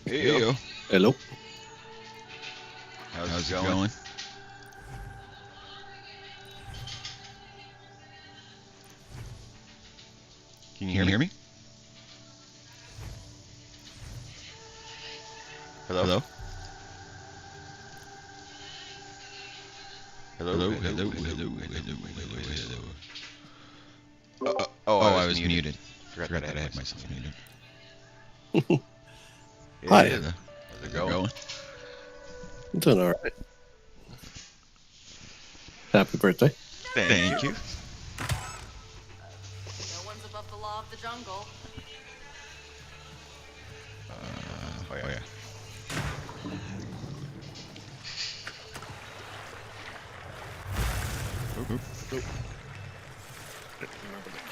Hey, yo. Hello. How's it going? Can you hear me? Hello? Hello? Hello? Oh, I was muted. Forgot that I had myself muted. Hi. How's it going? I'm doing all right. Happy birthday. Thank you. No one's above the law of the jungle. Oh, yeah.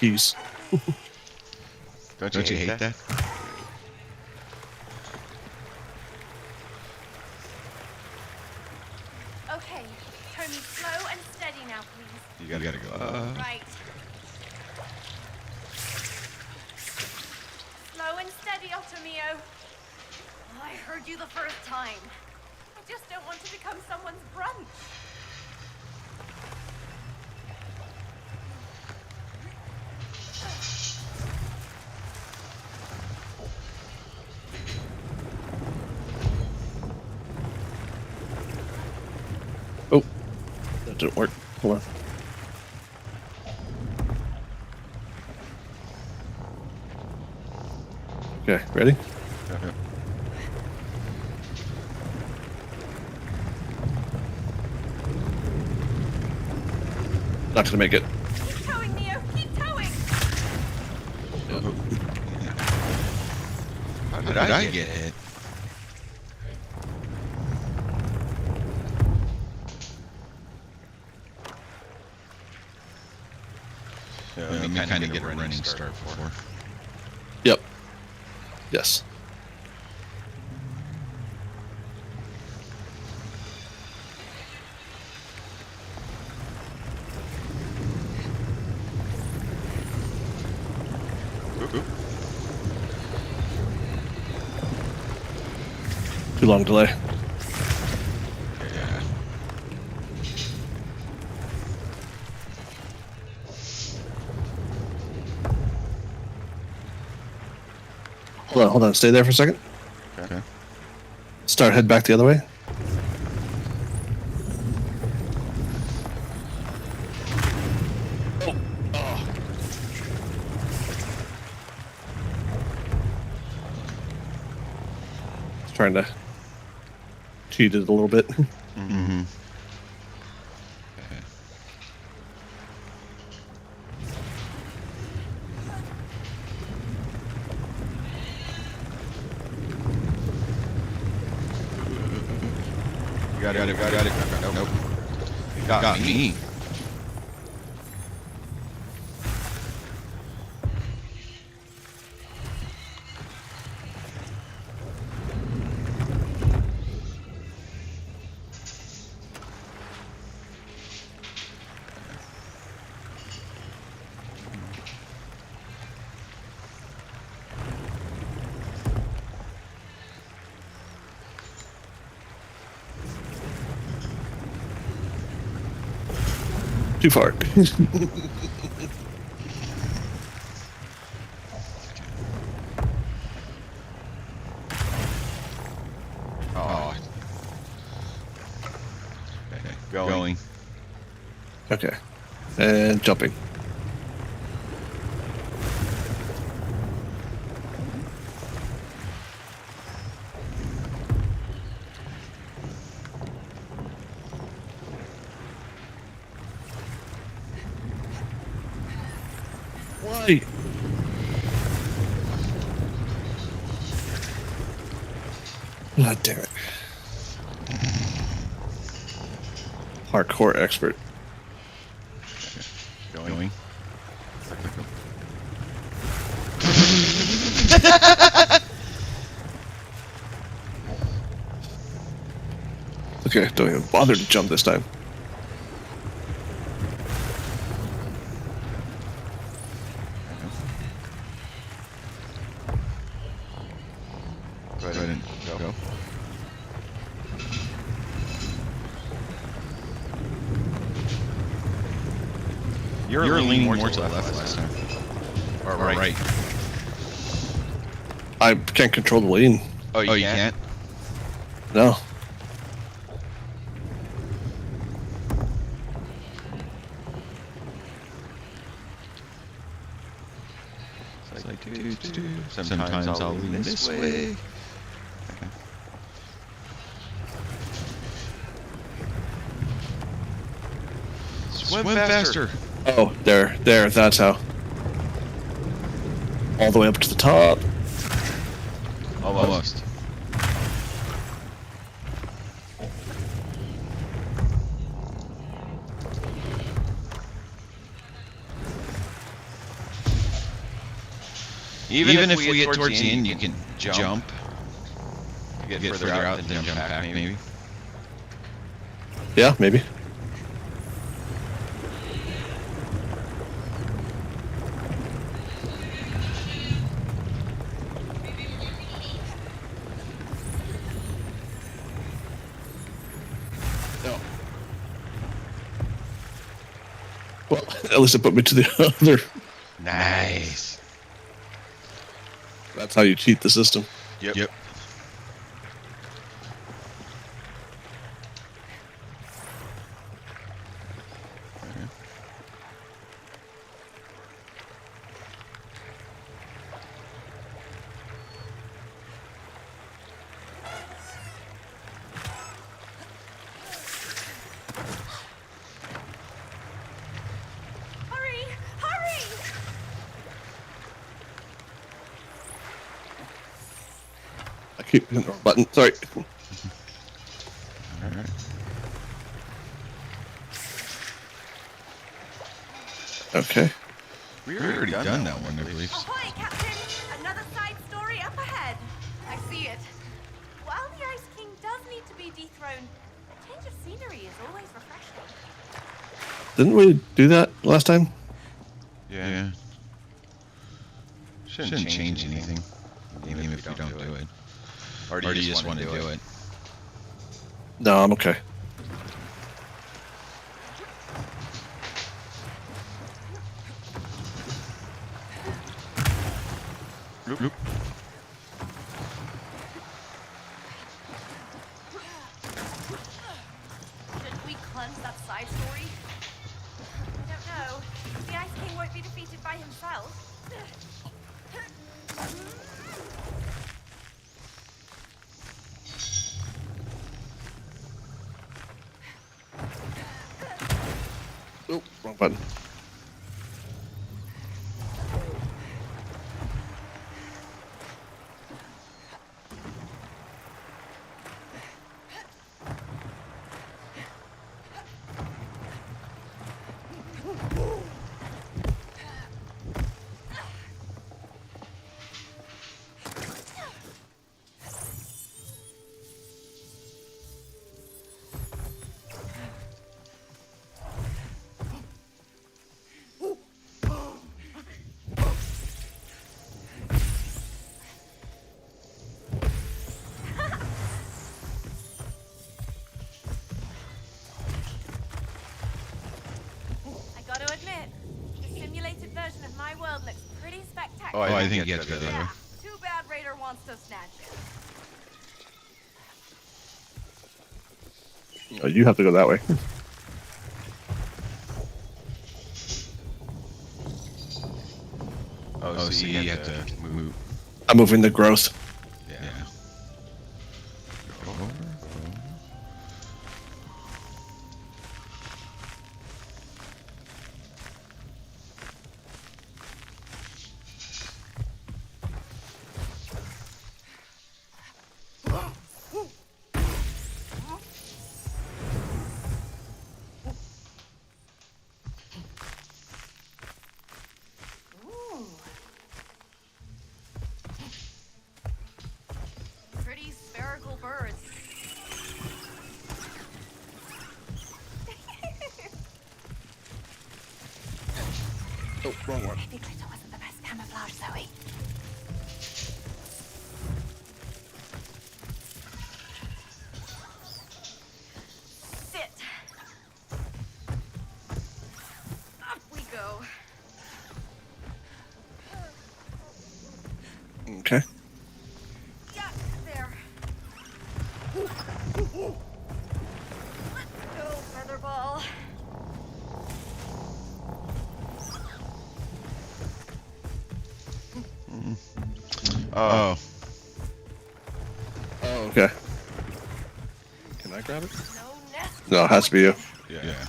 Keys. Don't you hate that? Okay, Tony, slow and steady now, please. You gotta go. Right. Slow and steady, Otomio. I heard you the first time. I just don't want to become someone's brunch. Oh, that didn't work. Hold on. Okay, ready? Not gonna make it. Keep towing, Neo. Keep towing. How did I get hit? Let me kind of get a running start before. Yep. Yes. Too long delay. Yeah. Hold on. Stay there for a second. Okay. Start, head back the other way. Trying to cheat it a little bit. Mm-hmm. Got it. Nope. Got me. Too far. Oh. Okay. Going. Okay. And jumping. Why? God damn it. Hardcore expert. Going. Okay, don't even bother to jump this time. You're leaning more to the left last time. Or right. I can't control the lean. Oh, You can't? No. It's like, sometimes I'll lean this way. Okay. Swim faster. Oh, there. That's how. All the way up to the top. Almost. Even if we get towards the end, you can jump. You get further out and then jump back, maybe. Yeah, maybe. No. Well, at least it put me to the other. Nice. That's how you cheat the system. Yep. Hurry! Hurry! I keep hitting the wrong button. Sorry. Alright. Okay. We We already done that one, I believe. Ahoy, Captain! Another side story up ahead. I see it. While the Ice King does need to be dethroned, a change of scenery is always refreshing. Didn't we do that last time? Yeah. Shouldn't change anything, even if you don't do it. Or do you just want to do it? No, I'm okay. Loop. Should we cleanse that side story? I don't know. The Ice King won't be defeated by himself. Oh, wrong button. I gotta admit, the simulated version of my world looks pretty spectacular. Oh, I think you have to go the other way. Yeah, too bad Raider wants to snatch it. Oh, you have to go that way. Oh, so you have to move. I'm moving the growth. Yeah. Ooh. Pretty spherical birds. Oh, wrong one. Maybe glitter wasn't the best camouflage, Zoe. Sit. Up we go. Oh. Oh, okay. Can I grab it? No nest. No, it has to be you. Yeah.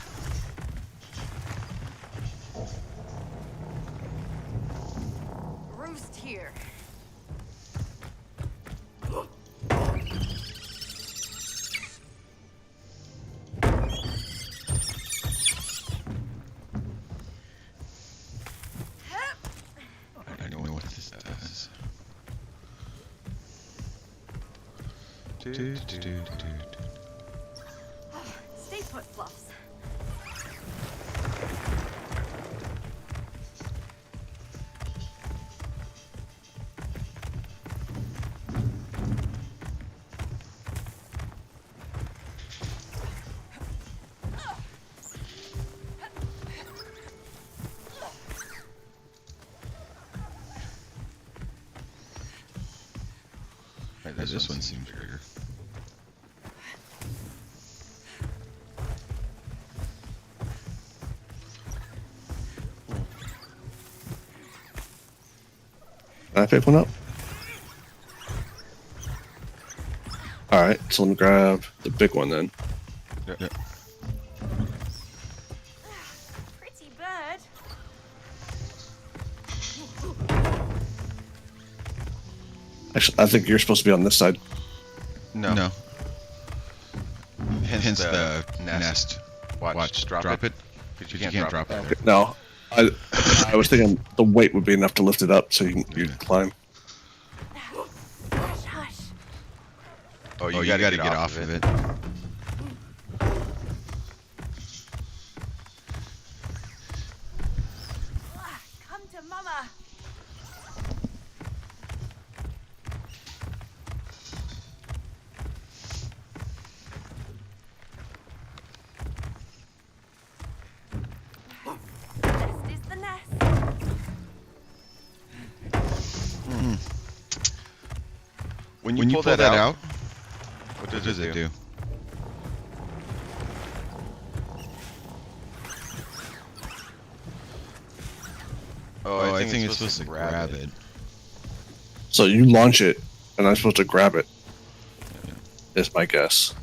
Roost here. I don't know what this does. Stay put, Fluffs. This one seems bigger. Can I pick one up? Alright, so let me grab the big one then. Yeah. Pretty bird. Actually, I think you're supposed to be on this side. No. Hence the nest. Watch. Drop it. Because you can't drop it. Okay. No, I was thinking the weight would be enough to lift it up so you can climb. Hush, hush. Oh, You gotta get off of it. Come to Mama. Nest is the nest. When When you pull pull that out, what what does it do? Oh, I think it's supposed to grab it. So you launch it, and I'm supposed to grab it. Is my guess.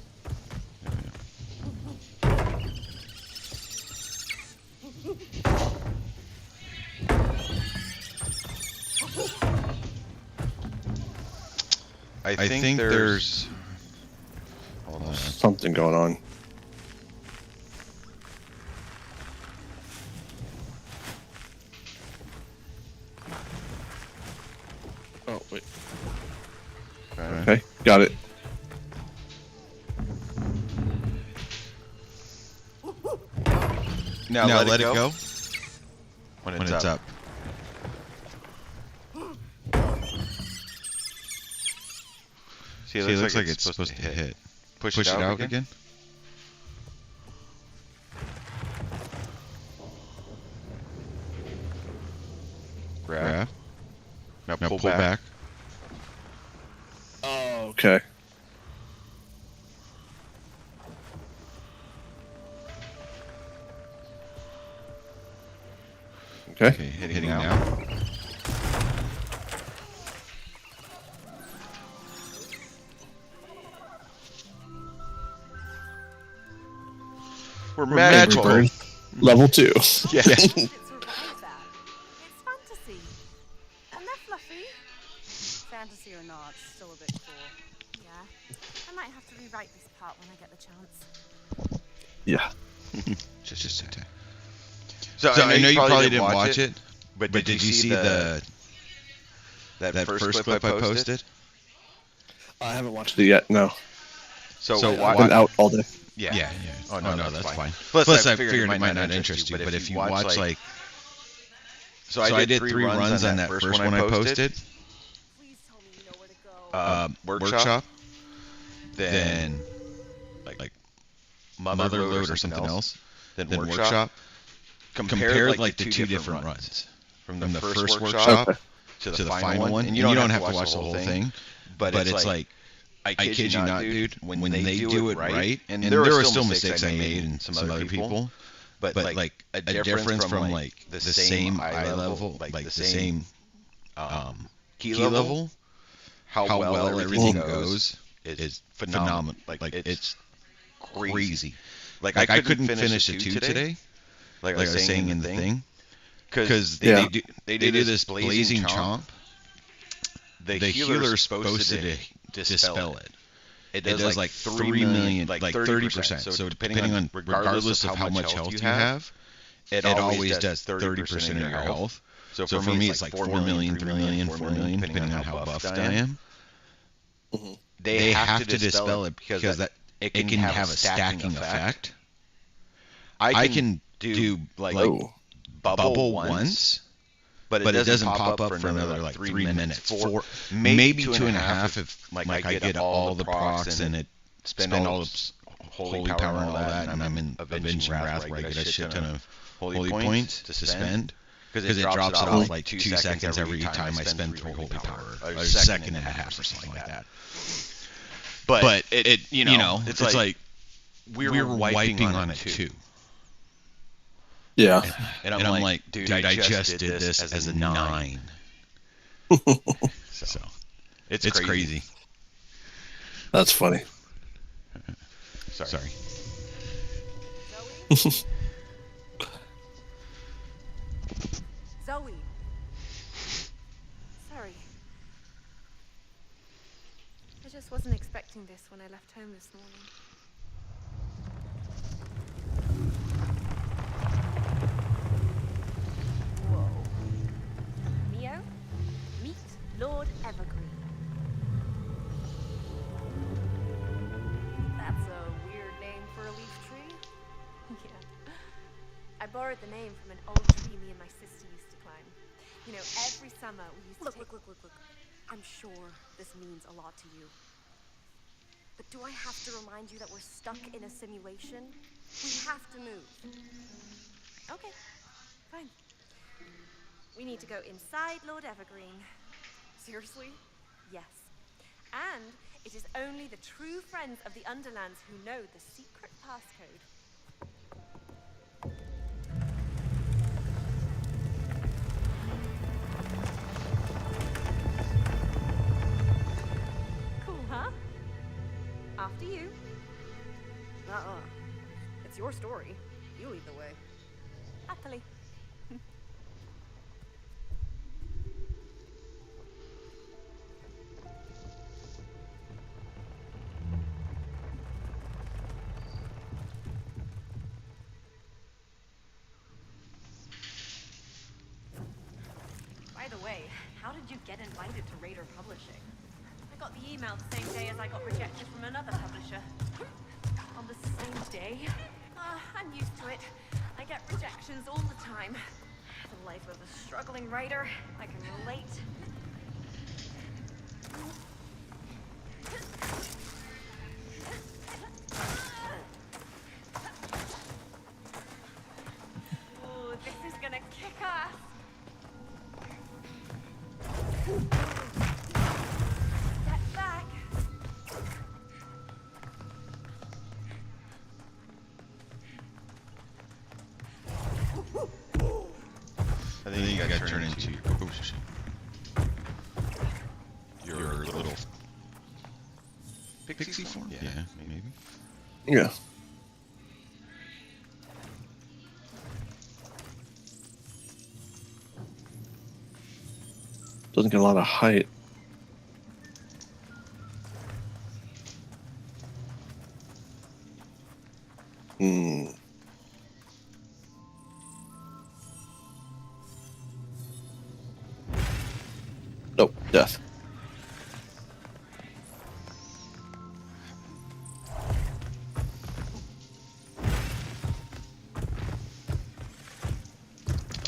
I think there's. Hold on. Something going on. Oh, wait. Okay. Okay, got it. Now let it go. When it's up. See, See, it looks like it's supposed to hit. Push Push it out again. Grab. Now Now pull pull back. Oh, okay. Okay. Okay, hitting now. We're Magical. magical. Level 2. Yeah. It's survived that. It's fantasy. And they're fluffy. Fantasy or not, still a bit cool. Yeah. I might have to rewrite this part when I get the chance. Yeah. Just a tad. So I know you probably didn't watch it, but did you see that first clip I posted? I haven't watched it yet, no. So I've watch. been out all day. Yeah. Oh, no, that's fine. Plus, I figured it might not interest you, but if you watch like, so I did 3 runs on that first one I posted. Please tell me you know where to go. Workshop, then like Mother Load or something else, then then Workshop. Workshop. Compare Compare the two different runs from from the the first first workshop workshop to to the final one, and you don't have to watch the whole thing. But But it's like, I I kid you not, dude. When they do it right, and there were still mistakes I made and some other people, but like a difference from like the same eye level, like the same key level, how well everything goes is phenomenal. Like it's crazy. Like I couldn't finish the 2 today. Like I was saying in the thing, because they do this blazing chomp. The healer's supposed to dispel it. It does like 3 million, like 30%. So depending on, regardless of how much health you have, it always does 30% of your health. So for me, it's like 4 million, 3 million, 4 million, depending on how buffed I am. They have to dispel it because that it can have a stacking effect. I can do like bubble once, but it doesn't pop up for another like 3 minutes. Maybe 2.5 if like I get all the procs and it spend all the holy power and all that, and I'm in Avenging Wrath where I get a shit ton of holy points to spend. Because it drops it off like 2 seconds every time I spend 3 holy power, or a second and a half or something like that. But it you know, it's like we were wiping on it too. Yeah. And I'm like, dude, I just did this as a 9. So it's crazy. That's funny. Sorry. Zoe. Sorry. I just wasn't expecting this when I left home this morning. Whoa. Mio, meet Lord Evergreen. That's a weird name for a leaf tree. Yeah. I borrowed the name from an old tree me and my sister used to climb. You know, every summer we used to Look. I'm sure this means a lot to you. But do I have to remind you that we're stuck in a simulation? We have to move. Okay, fine. We need to go inside Lord Evergreen. Seriously? Yes. And it is only the true friends of the Underlands who know the secret passcode. Cool, huh? After you. It's your story. You lead the way. Happily. By the way, how did you get invited to Raider Publishing? I got the email the same day as I got rejected from another publisher. On the same day? I'm used to it. I get rejections all the time. The life of a struggling writer. I can relate. Ooh, this is gonna kick ass. Step back. I think you gotta turn into your little pixie form. Yeah, maybe. Yeah. Doesn't get a lot of height. Nope, death.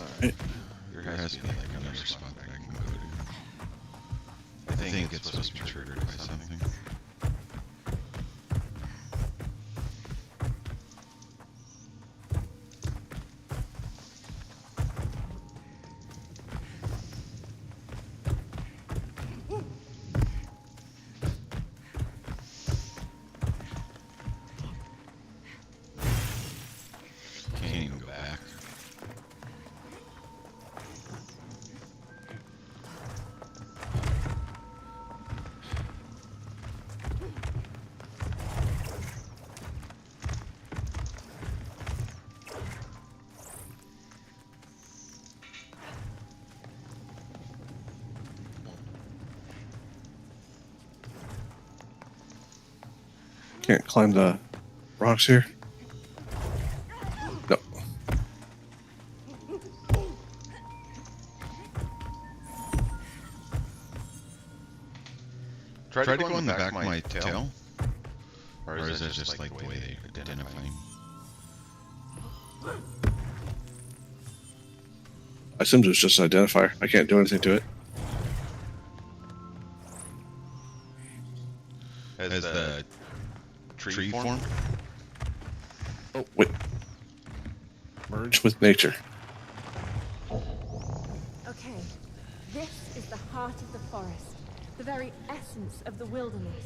Alright. There has to be like another spot that I can go to. I think it's supposed to be triggered by something. Can't even go back. Can't climb the rocks here. No. Try to go in the back of my tail. Or is it just like the way they identify him? I assumed it was just an identifier. I can't do anything to it. As the tree form? Oh, wait. Merge with nature. Okay, this is the heart of the forest, the very essence of the wilderness.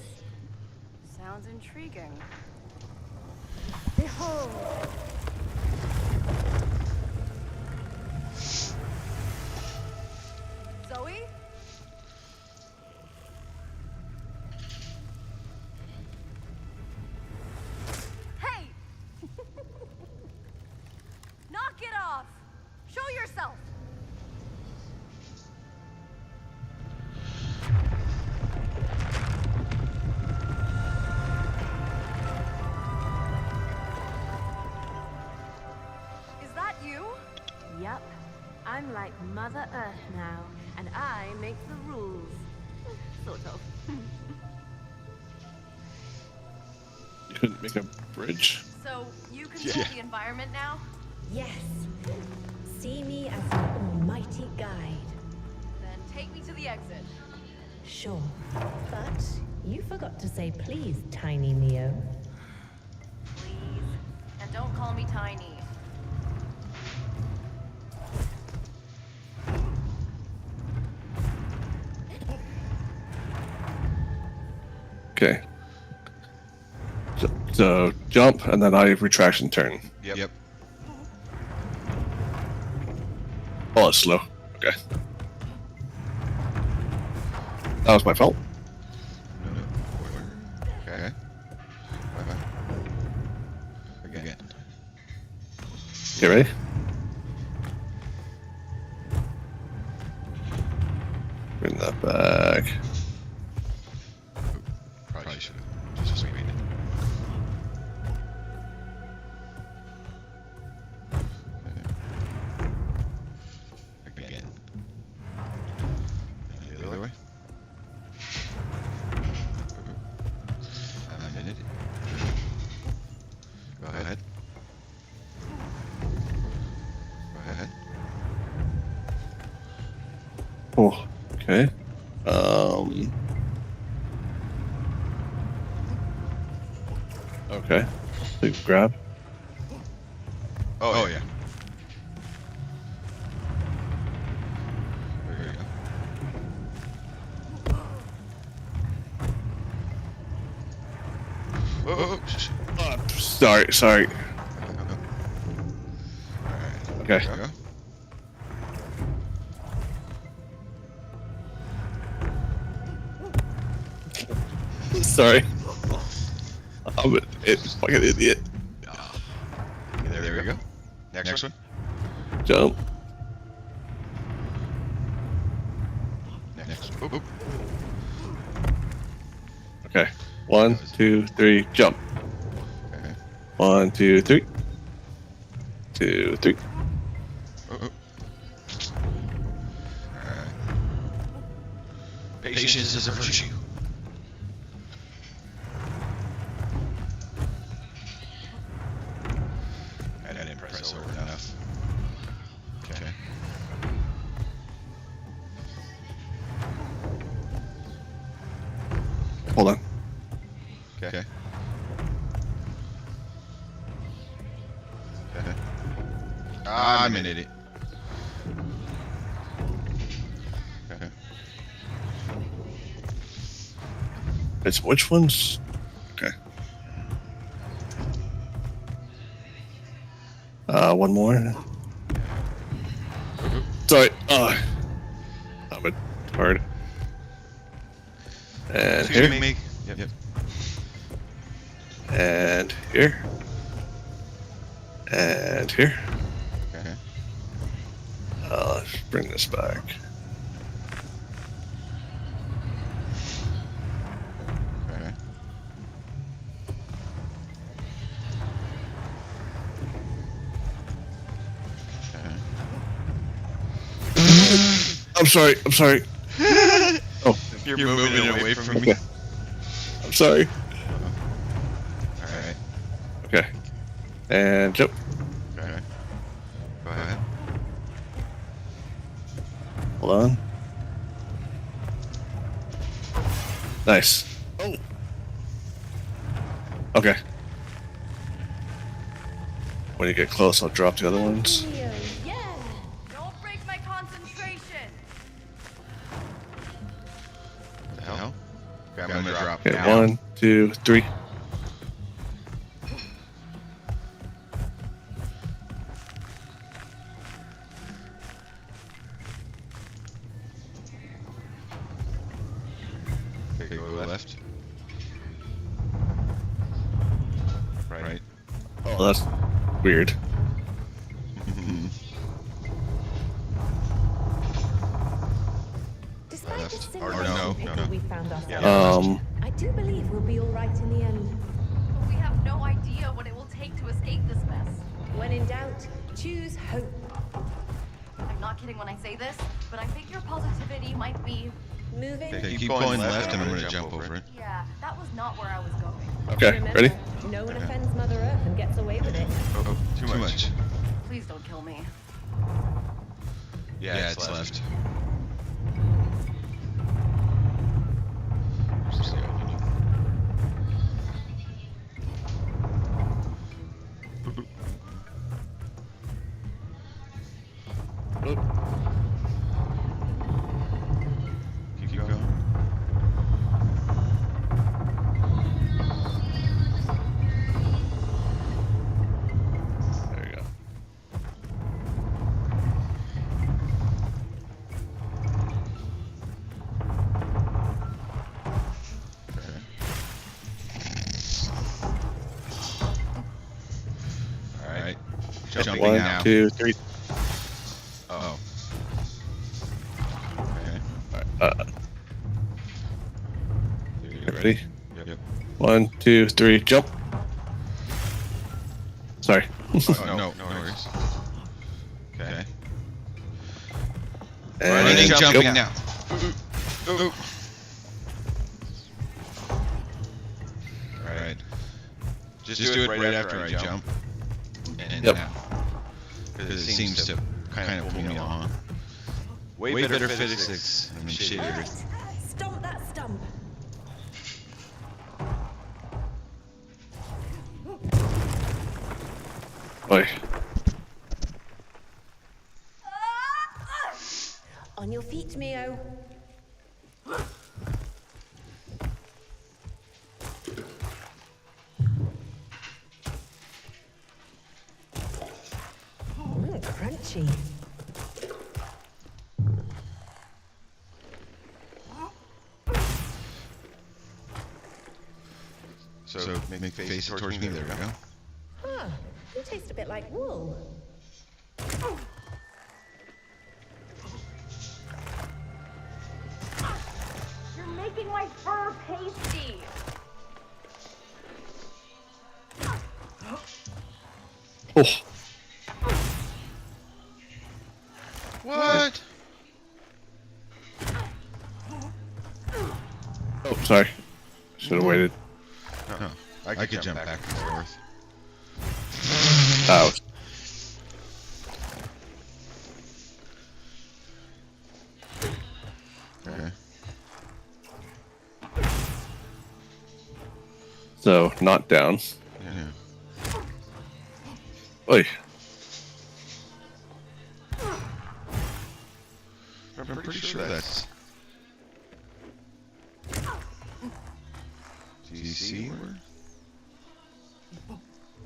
Sounds intriguing. Behold! Zoe? Hey! Knock it off! Show yourself! Is that you? Yup. I'm like Mother Earth now, and I make the rules. Sort of. You couldn't make a bridge. So, you control the environment now? Yes. See me as your almighty guide. Then take me to the exit. Sure. But you forgot to say please, Tiny Neo. Please. And don't call me Tiny. Okay. So jump, and then I retraction turn. Yep. Oh, it's slow. Okay. That was my fault. Okay. Bye-bye. Again. Okay, ready? Bring that back. Probably should have just waited. Again. The other way. I'm in it. Go ahead. Go ahead. Oh, okay. Okay. Big grab. Oh yeah. There you go. Oh, shh. Sorry. Alright. Okay. Go. Sorry. I'm a fucking idiot. There we go. Next one. Jump. Next. Oop. Okay. 1, 2, 3, jump. Okay. 1, 2, 3. 2, 3. Alright. Patience is a virtue. I didn't press over enough. Okay. Hold on. Okay. I'm an idiot. Okay. It's which ones? Okay. One more. Sorry. I'm a hard. And Excuse here. me. Yep. And here. And here. Okay. Let's bring this back. Okay. I'm sorry. Oh, You're moving away from me. okay. I'm sorry. Alright. Okay. And jump. Okay. Go ahead. Hold on. Nice. Oh. Okay. When you get close, I'll drop the other ones. Yeah. Don't break my concentration. What the hell? Okay, I'm gonna drop Okay, now. 1, 2, 3. Okay, go left. Right. Oh, that's weird. Despite Left. the Or simulation no, pickle no. we found ourselves Yeah. in, I do believe we'll be all right in the end. But we have no idea what it will take to escape this mess. When in doubt, choose hope. I'm not kidding when I say this, but I think your positivity might be... Moving. Okay, keep going left and I'm gonna jump over it. Yeah, that was not where I was going. Okay, Remember, ready? no one offends Mother Earth and gets away with it. Oh, too much. Please don't kill me. Yeah, it's left. Keep going. There you go. Alright. Jumping 1, now. 2, 3. Oh. Okay. You Ready? Yep. 1, 2, 3, jump. Sorry. Oh, no worries. Okay. And Running, jumping jump. now. Ooh. Alright. Just do it right after I jump. And Yep. now. Because it seems to kind of pull me along. Way better physics than shitty Alright, earth. stomp that stump. Oi. On your feet, Mio. Crunchy. So make face it towards me. There we go. Huh. You taste a bit like wool. You're making my fur pasty. Oh. What? Oh, sorry. Should have waited. No, I could jump back and forth. Oh. Okay. So, not down. Yeah. Oi. I'm pretty sure that's. Do you see where?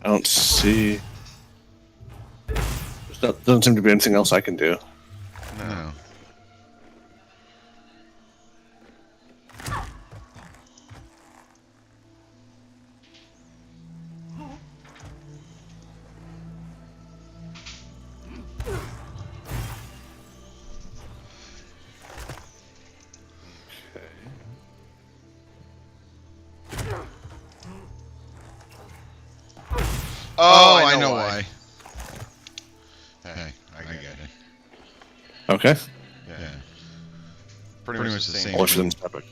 I don't see. Doesn't seem to be anything else I can do. No. Oh, I know why. Hey, I get it. Okay. Yeah. Pretty much the same. All for them epic.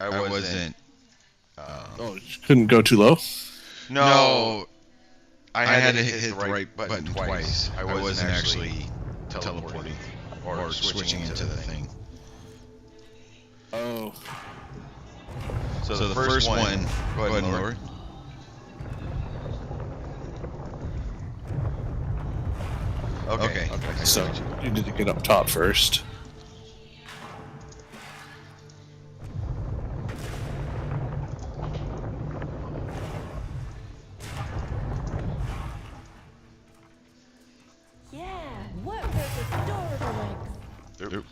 I wasn't. Oh, you couldn't go too low? No. I had to hit the right button twice. I wasn't actually teleporting or switching into the thing. Oh. So the first one, go ahead and lower. Okay. So you need to get up top first. Yeah, work those adorable legs. Yep.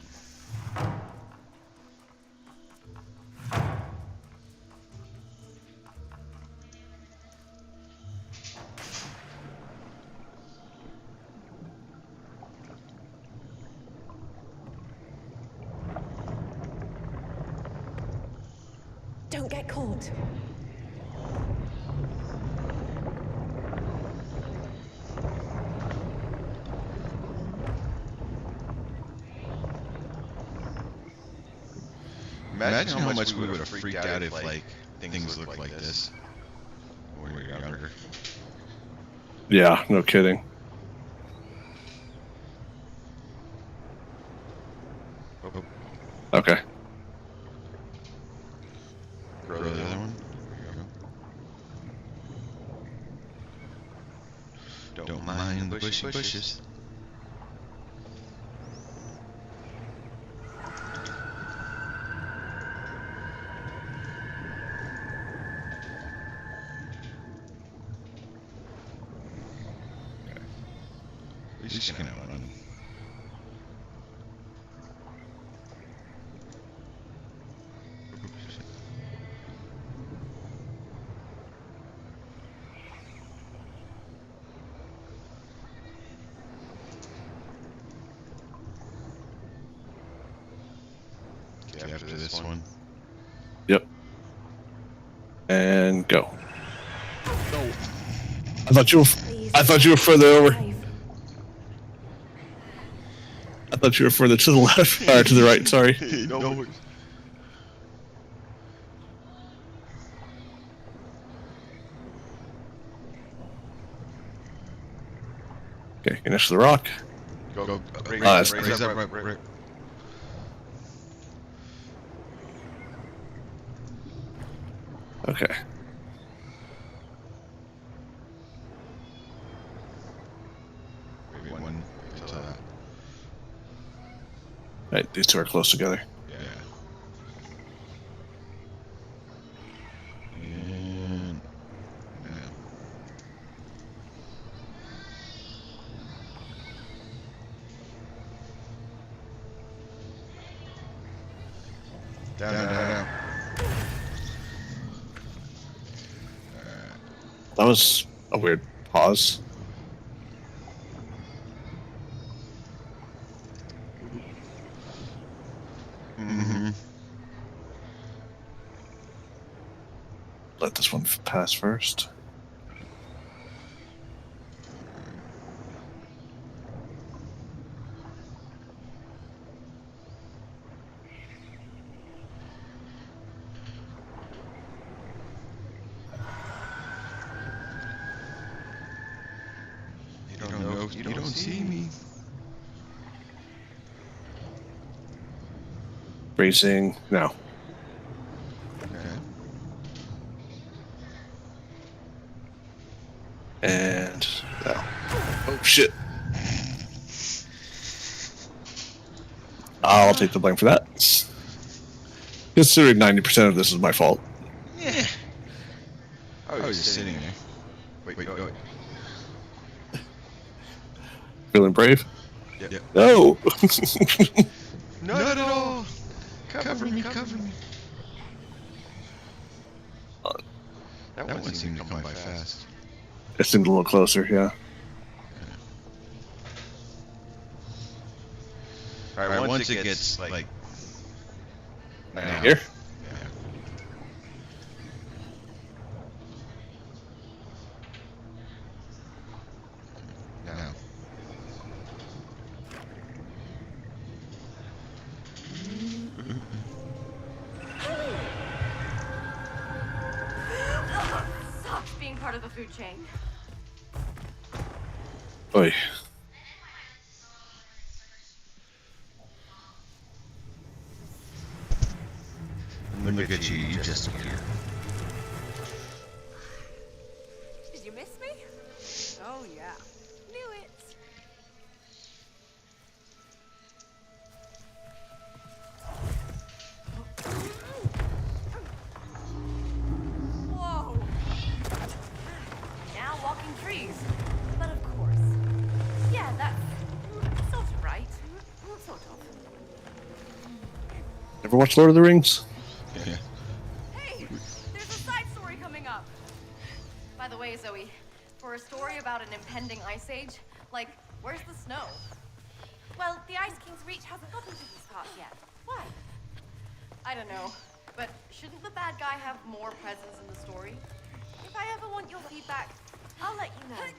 Don't get caught. Imagine how much we would have freaked out if like things looked like this when we were younger. Yeah, no kidding. Okay. Grow the other one. Don't mind the bushy bushes. At least you can outrun them. Okay, after this one. Yep. And go. No. I thought you were further over. I thought you were further to the left or to the right. Sorry. No. Okay, finish the rock. Go. Raise up. Right. Okay. Maybe one to that. Right, these two are close together. Yeah. And down. That was a weird pause. Mm-hmm. Let this one pass first. You don't see me. Racing now. Okay. And now. Oh shit. I'll take the blame for that. Considering 90% of this is my fault. Yeah. I was just sitting there. Wait. Feeling brave? Yep. No! Not at all. Cover me. That one seemed to come by fast. It seemed a little closer, yeah. once it gets like now. Here? Now. Sucks being part of the food chain. Oy. Look at you, you just appeared. Did you miss me? Oh yeah. Knew it. Whoa. Now walking trees. But of course. Yeah, that's sort of right. Sort of. Ever watch Lord of the Rings? Yeah. Hey, there's a side story coming up. By the way, Zoe, for a story about an impending ice age, like, where's the snow? Well, the Ice King's Reach hasn't gotten to these parts yet. Why? I don't know, but shouldn't the bad guy have more presence in the story? If I ever want your feedback, I'll let you know.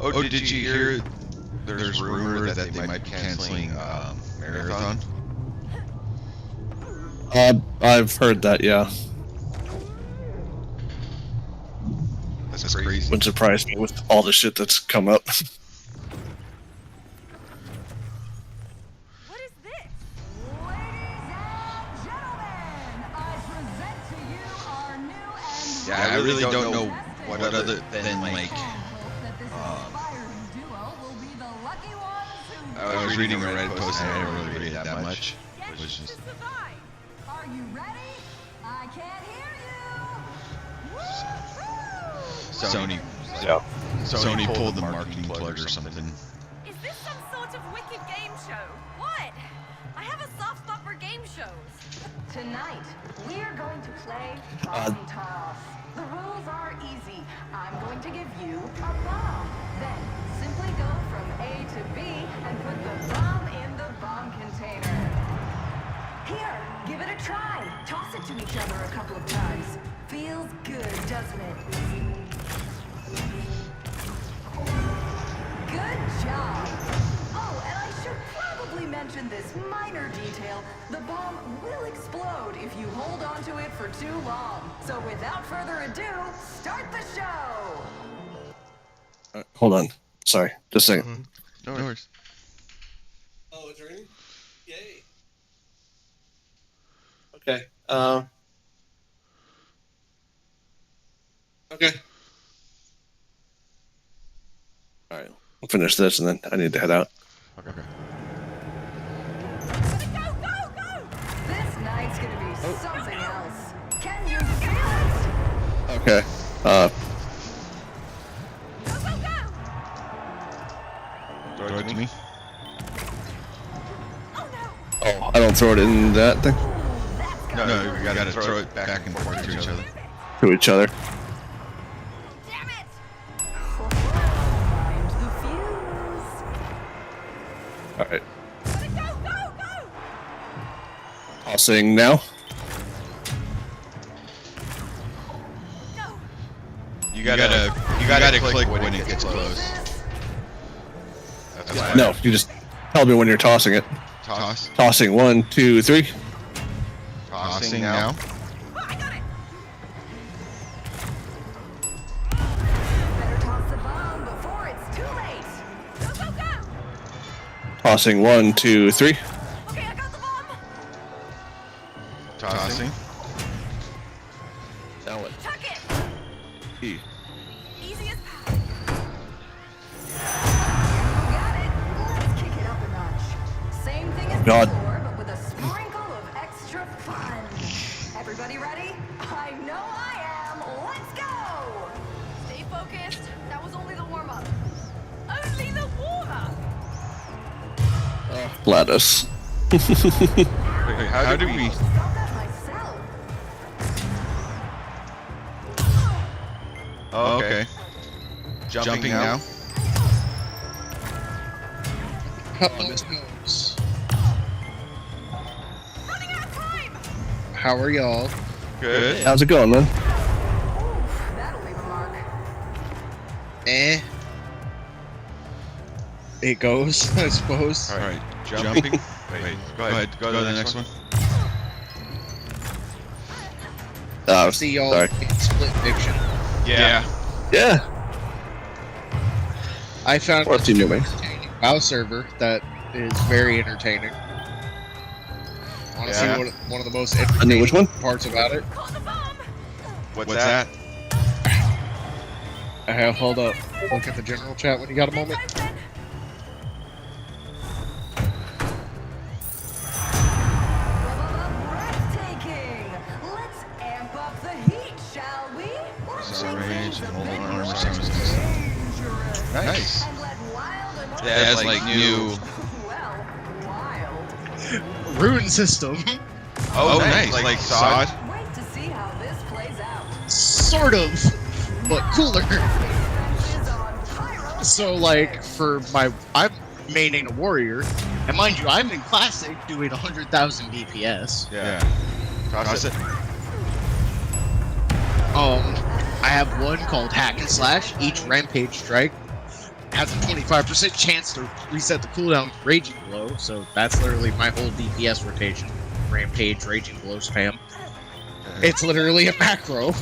Oh, did you hear? There's rumor that they might be canceling Marathon. I've heard that, yeah. That's crazy. Wouldn't surprise me with all the shit that's come up. What is this? Ladies and gentlemen, I present to you our new and Yeah, I really don't know what other than like. that this inspiring duo will be the lucky ones who I was reading a Reddit post and I didn't really read it that much. It was just. Are you ready? I can't hear you. Sony. Yeah. Sony pulled the marketing plug or something. Is this some sort of wicked game show? What? I have a soft spot for game shows. Tonight, we are going to play bomb toss. The rules are easy. I'm going to give you a bomb. Then, simply go from A to B and put the bomb in the bomb container. Here, give it a try. Toss it to each other a couple of times. Feels good, doesn't it? Good job. Oh, and I should probably mention this minor detail. The bomb will explode if you hold on to it for too long. So without further ado, start the show. Hold on. Sorry. Just a second. No worries. Oh, it's raining? Yay. Okay. Okay. All right. I'll finish this and then I need to head out. Okay. This night's gonna be something else. Can you feel it? Okay. Throw it to me. Oh, I don't throw it in that thing. No, we gotta throw it back and forth to each other. To each other. Damn it! Find the fuse. All right. Go! I'll sing now. No! You gotta click when it gets close. That's why. No, you just tell me when you're tossing it. Toss. Tossing 1, 2, 3. Tossing now. Oh, I got it! Better toss the bomb before it's too late. Go! Tossing 1, 2, 3. Okay, I got the bomb! Tossing. Now what? Chuck it! E. Easy as pie. Got it. Let's kick it up a notch. Same thing as God. before, but with a sprinkle of extra fun. Everybody ready? I know I am. Gladys. Wait, how did we? Oh, okay. Jumping now. Hello, Miss Holmes. How are y'all? Good. How's it going, man? That'll leave a mark. It goes, I suppose. All right. Jumping. Wait. Go ahead. Go to the next one. See y'all sorry. in Split Fiction. Yeah. Yeah. I found What else you knew, man? entertaining WoW server that is very entertaining. Honestly, Yeah. one of the most I knew entertaining which one? parts about it. What's that? Hold up. Look at the general chat when you got a moment. Breathtaking. Let's amp up the heat, shall we? Range and hold on armor Dangerous. Nice. And let wild and It has like new. well, wild. Rune system. Oh, nice. Like sod. Wait to see how this plays out. Sort of, but cooler. Is on pyro. So, like, I'm maining a warrior, and mind you, I'm in classic doing 100,000 DPS. Yeah. Toss it. I have one called Hack and Slash. Each Rampage strike has a 25% chance to reset the cooldown Raging Blow, so that's literally my whole DPS rotation. Rampage, Raging Blow spam. It's literally a macro.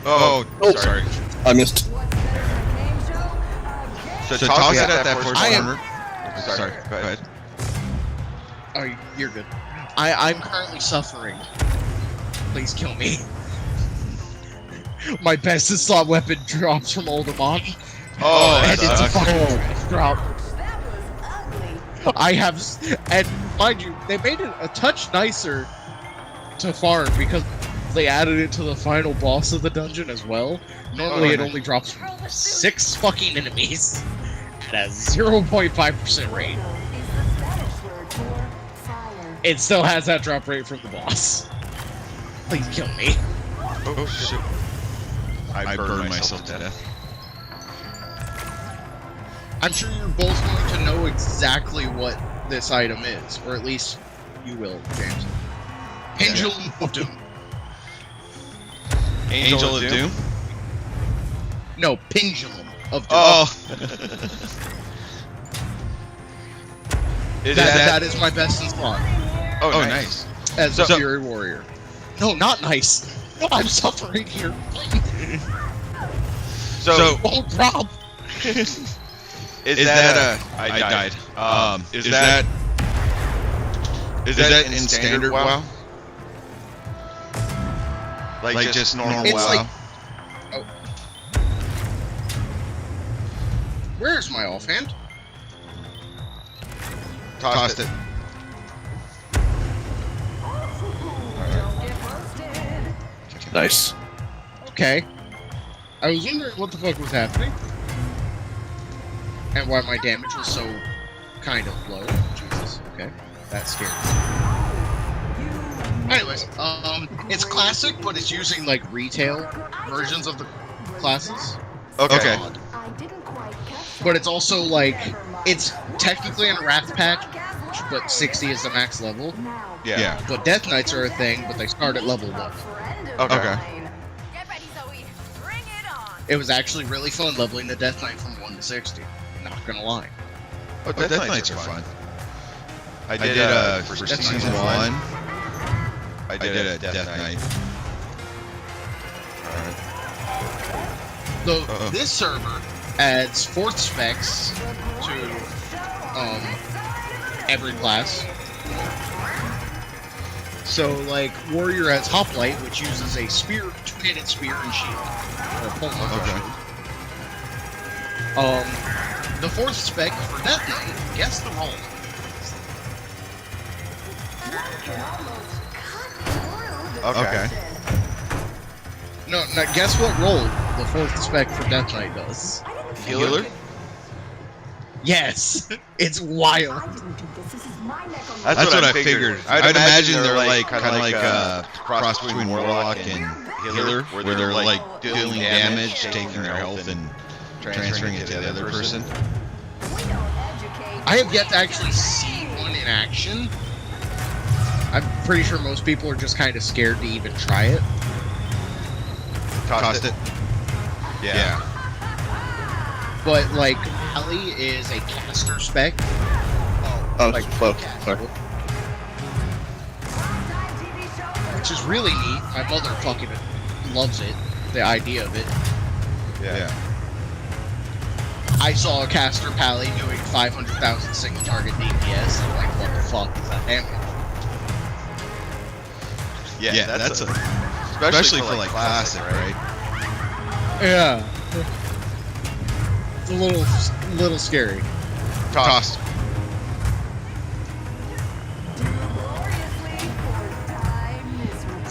Oh, sorry. I missed. What's better than a game show? A game So toss it at that first I am- armor. Sorry. Go ahead. Oh, you're good. I'm currently suffering. Please kill me. My best slot weapon drops from Oldemon. Oh, And that it's a sucks. fucking trash drop. That was ugly. I have, and mind you, they made it a touch nicer to farm because they added it to the final boss of the dungeon as well. Normally, it only drops from 6 fucking enemies at a 0.5% rate. Is the Spanish word for fire. It still has that drop rate from the boss. Please kill me. Oh shit. I burned myself to death. I'm sure you're both going to know exactly what this item is, or at least you will, James. Pendulum of Doom. Angel of Doom? No, Pendulum of Doom. Oh. That is my best in slot Oh, nice. as a So- Fury Warrior. No, not nice. I'm suffering here. So, Oh, Rob. is that I died. Is that in standard WoW? Like just normal It's WoW? like- Where's my offhand? Tossed it. Nice. Okay. I was wondering what the fuck was happening. And why my damage was so kind of low. Jesus, okay. That scared me. Anyways, it's classic, but it's using like retail versions of the classes. Okay. I didn't quite catch But it's also like, it's technically in a Wrath patch, but 60 is the max level. now. Yeah. But Death Knights are a thing, but they start at level 1. Friend of Okay. mine. Get ready, Zoe. Bring it on. It was actually really fun leveling the Death Knight from 1 to 60. Not gonna lie. Oh, Death Knights are fun. I did for season 1. I did a Death Knight. Though this server adds 4th specs to every class. So like Warrior has Hoplite, which uses a spear, 2-handed spear and shield. Or pole The 4th spec for Death Knight, guess the roll. Okay. No, guess what roll the 4th spec for Death Knight does. Healer? Yes, it's wild. That's what I figured. I'd imagine they're like kind of like a cross between Warlock and Healer, where they're like dealing damage, taking their health, and transferring it to the other person. I have yet to actually see one in action. I'm pretty sure most people are just kind of scared to even try it. Tossed it. Yeah. But like, Pally is a caster spec. Oh, like sorry. Which is really neat. My mother fucking loves it. The idea of it. Yeah. I saw a caster Pally doing 500,000 single target DPS. I'm like, what the fuck is that damage? Yeah, that's a especially for like classic, right? Yeah. It's a little scary. Tossed.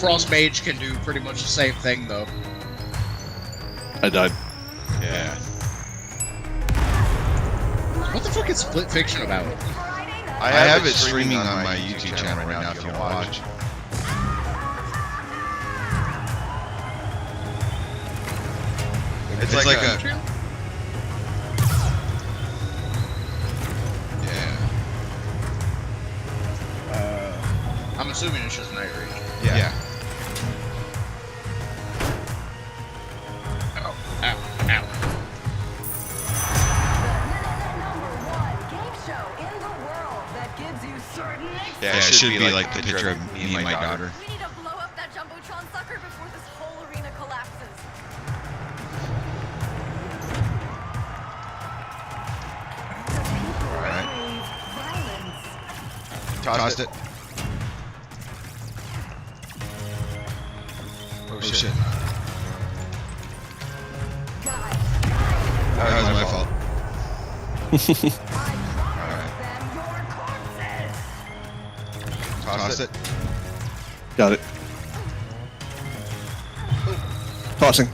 Frost Mage can do pretty much the same thing though. I died. Yeah. What the fuck is Split Fiction about? I have it streaming on my YouTube channel right now if you want to watch. It's like a... Yeah. I'm assuming it's just Night Rage. Yeah. Ow, ow, ow. Yeah, it should be like the picture of me and my daughter. We need to blow up that Jumbotron sucker before this whole arena collapses. Alright. Tossed it. Oh shit. That was my fault. Alright. Toss it. Got it. Tossing.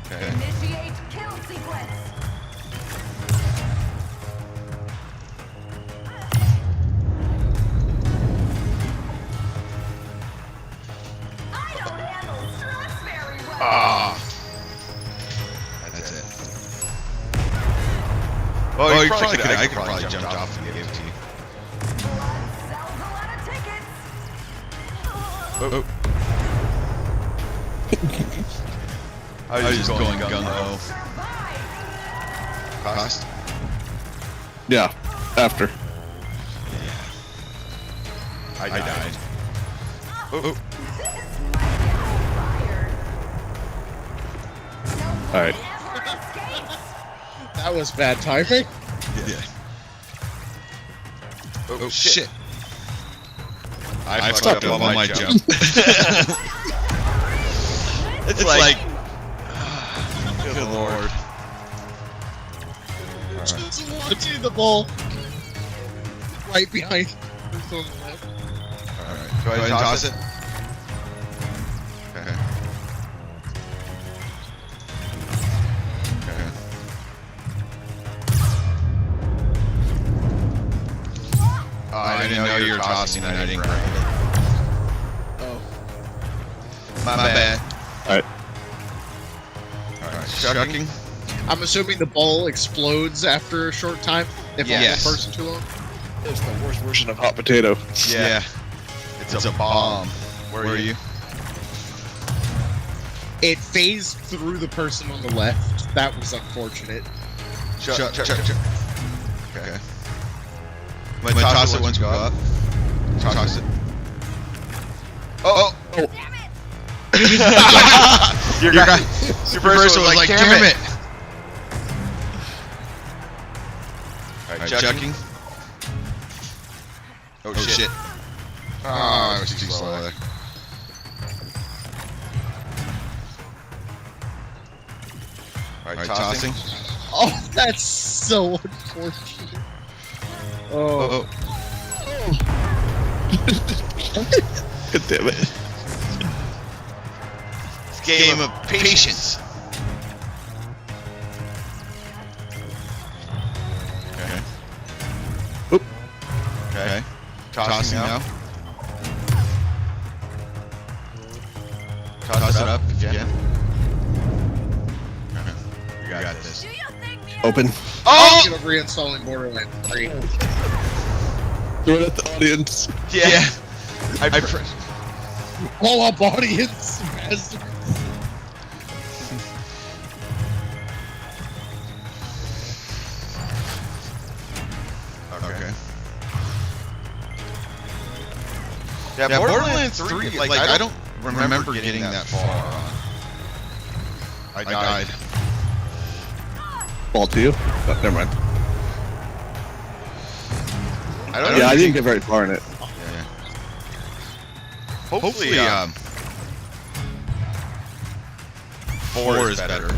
Okay. Initiate kill sequence. I don't handle stress very well. Ah. That's it. Well, you probably could. I could probably jump off and give it to you. Blood sells a lot of tickets. Oh. I was just going gung-ho. Survive. Cost? Yeah, after. I died. Oh. Alright. That was bad timing. Yeah. Oh shit. I fucked up on my jump. It's like... Good lord. To the ball. Right behind. It's on the left. Alright, go ahead and toss it. Okay. Okay. I didn't know you were tossing and I didn't grab it. Oh. My bad. Alright. Alright, shucking. I'm assuming the ball explodes after a short time if Yes. I'm the person too long. It's the worst version of hot potato. Yeah. It's a bomb. Where are you? It phased through the person on the left. That was unfortunate. Chuck. Okay. I'm gonna toss it once we go up. Toss it. Oh! Damn it! Your first one was like, damn it! Alright, chucking. Oh shit. Oh, I was too slow there. Alright, tossing. Oh, that's so unfortunate. Oh. God damn it. It's a game of patience. Tossing now. Toss it up if you can. You got this. Do your thing, Mia. Open. Oh! Thinking of reinstalling Borderlands 3. Do it at the audience. Yeah. Blow up audience, bastard. Okay. Yeah, Borderlands 3, like, I don't remember getting that far on. I died. Ball to you. Oh, never mind. I didn't get very far in it. Yeah. Hopefully, 4 is better.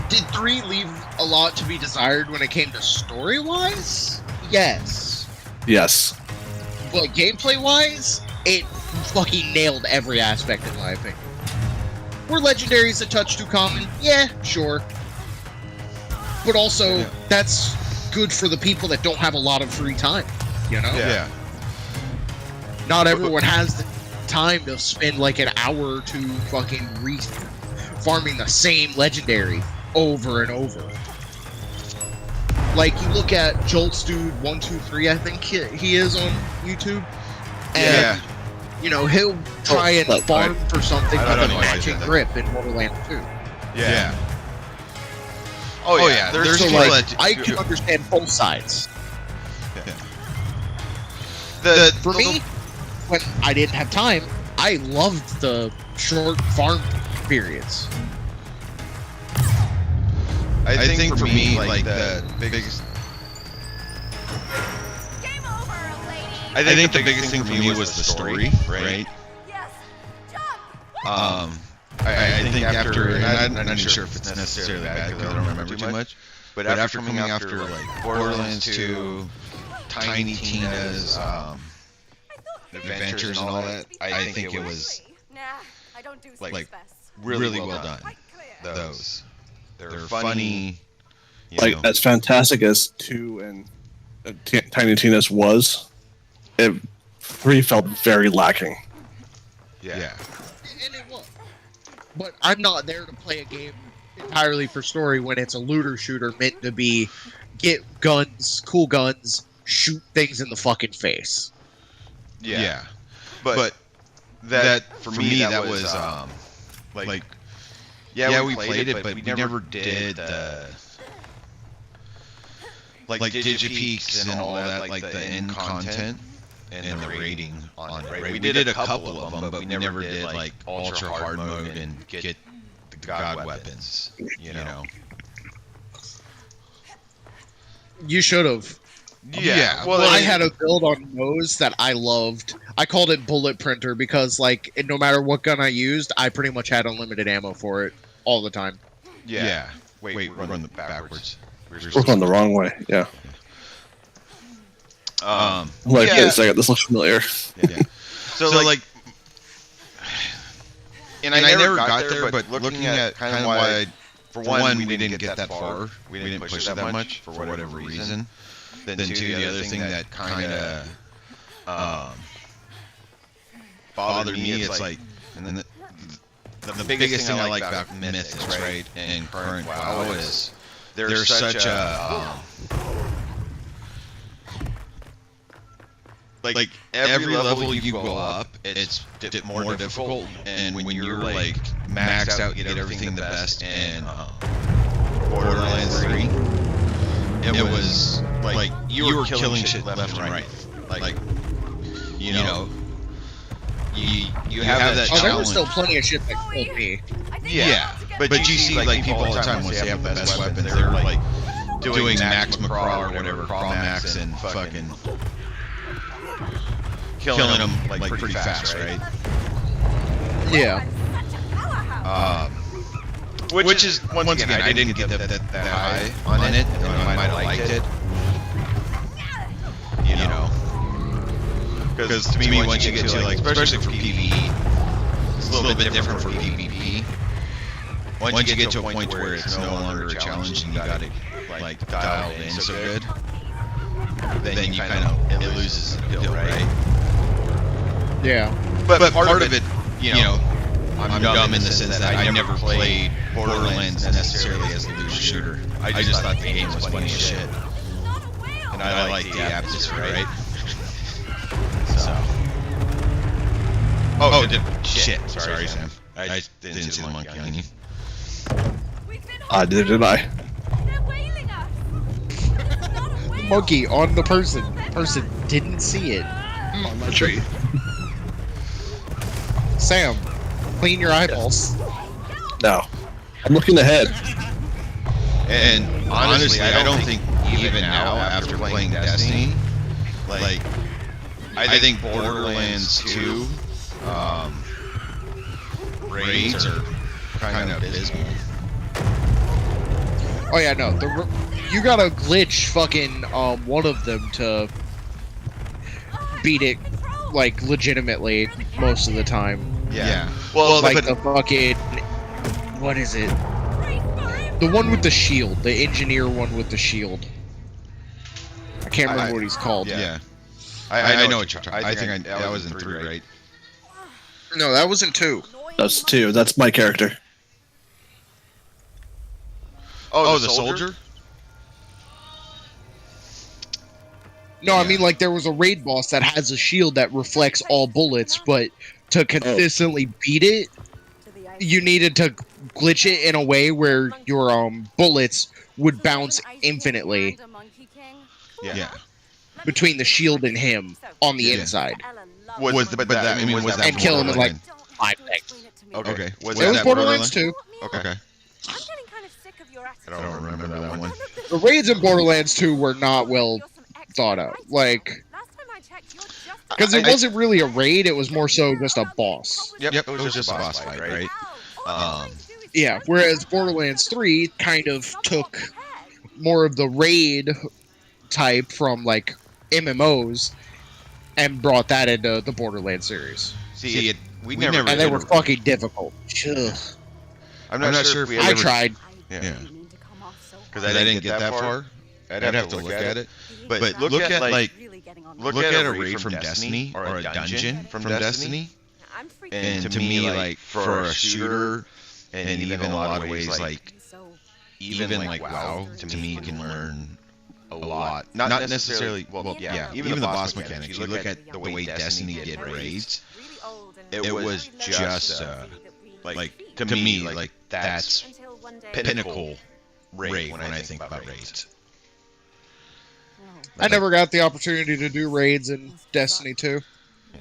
Did 3 leave a lot to be desired when it came to story-wise? Yes. Yes. But gameplay-wise, it fucking nailed every aspect in my opinion. Were legendaries a touch too common? Yeah, sure. But also, that's good for the people that don't have a lot of free time, you know? Yeah. Not everyone has the time to spend like an hour or two fucking farming the same legendary over and over. Like, you look at Jolt's Dude 123, I think he is on YouTube. And, you know, he'll try and farm for something with a matching grip in Borderlands 2. Yeah. Oh yeah, there's so, people like, that I can understand both sides. Yeah. For me, when I didn't have time, I loved the short farm periods. I think for me, like the biggest. Game over, lady. I think the biggest thing for me was the story, right? Yes. Jump. I think after, and I'm not even sure if it's necessarily bad because I don't remember too much, but after coming after like Borderlands 2, Tiny Tina's adventures and all that, I think it was Nah, I don't do like best. really well done. Quite clear. Those, they're funny. You Like, know. as fantastic as 2 and Tiny Tina's was, 3 felt very lacking. Yeah. And it was. But I'm not there to play a game entirely for story when it's a looter shooter meant to be get guns, cool guns, shoot things in the fucking face. Yeah. But that for me that was like we played it, but we never did like Digipeaks and all that, like the end content and the rating on it. Right? We did a couple of them, but we never did like ultra hard mode and get the god weapons. You know. You should have. Yeah. Well, I had a build on Nose that I loved. I called it Bullet Printer because, like, no matter what gun I used, I pretty much had unlimited ammo for it all the time. Yeah. Wait, run backwards. We're going the wrong way. Yeah. Wait a second. This looks familiar. Yeah. So like, and I never got there, but looking at kind of why, for one, we didn't get that far. We didn't push it that much for whatever reason. Then two, the other thing that kind of bothered me, it's like, and then the biggest thing I like about Mythics, right, and current WoW is there's such a like every level you go up, it's more difficult, and when you're like maxed out, get everything the best in Borderlands 3, it was like you were killing shit left and right. Like you know, you have that challenge. There was still plenty of shit that killed me. Yeah, but you see like people all the time once they have the best weapons, they're like doing Max McCraw or whatever, Craw Max, and fucking killing them like pretty fast, right? Yeah. Which is once again, I didn't get that high on it. I might have liked it, you know. Because to me, once you get to like, especially for PvE, it's a little bit different for PvP. Once you get to a point where it's no longer a challenge and you got it like dialed in so good, then you kind of it loses its appeal, right? Yeah. But part of it, you know, I'm dumb in the sense that I never played Borderlands necessarily as a loot shooter. I just thought the game was funny as shit, and I like the atmosphere, right? So. Oh, shit. Sorry, Sam. I didn't see the monkey on you. Did I? The monkey on the person. Person didn't see it. On my tree. Sam, clean your eyeballs. No. I'm looking ahead. And honestly, I don't think even now, after playing Destiny, like, I think Borderlands 2 raids are kind of abysmal. Oh yeah, no. You gotta glitch fucking one of them to beat it, like, legitimately most of the time. Yeah. Well, like the fucking, what is it? The one with the shield, the engineer one with the shield. I can't remember what he's called. Yeah. I know what you're talking. I think that was in 3, right? No, that was in 2. That's 2. That's my character. Oh, the soldier? No, I mean, like, there was a raid boss that has a shield that reflects all bullets, but to consistently beat it, you needed to glitch it in a way where your bullets would bounce infinitely. Yeah. Between the shield and him on the inside. Was that and kill him in like 5 seconds. Okay. It was Borderlands 2. Okay. I don't remember that one. The raids in Borderlands 2 were not well thought out. Like, because it wasn't really a raid, it was more so just a boss. Yep, it was just a boss fight, right? Yeah, whereas Borderlands 3 kind of took more of the raid type from, like, MMOs and brought that into the Borderlands series. See, we never and they were fucking difficult. Ugh. I'm not sure if we I tried. Yeah. Because I didn't get that far. I'd have to look at it. But look at a raid from Destiny or a dungeon from Destiny. And to me, like, for a shooter, and even in a lot of ways, like, even like WoW, to me, can learn a lot. Not necessarily, well, yeah, even the boss mechanics. You look at the way Destiny did raids, it was just, like, to me, like, that's pinnacle raid when I think about raids. I never got the opportunity to do raids in Destiny 2. Yeah.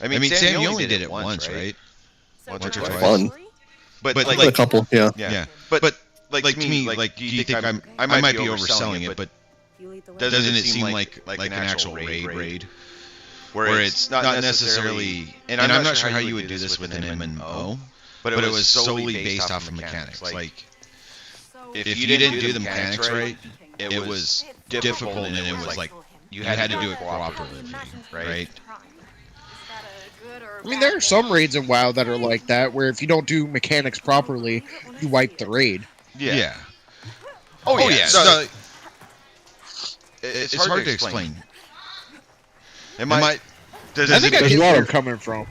I mean, Sam, you only did it once, right? Once or twice. Fun. But like a couple, yeah. Yeah. But like to me, like, do you think I might be overselling it, but doesn't it seem like an actual raid? Where it's not necessarily, and I'm not sure how you would do this with an MMO, but it was solely based off of mechanics. Like, if you didn't do the mechanics right, it was difficult, and it was like you had to do it cooperatively, right? I mean, there are some raids in WoW that are like that, where if you don't do mechanics properly, you wipe the raid. Yeah. Oh yeah. So, it's hard to explain. I think I get where you're coming from.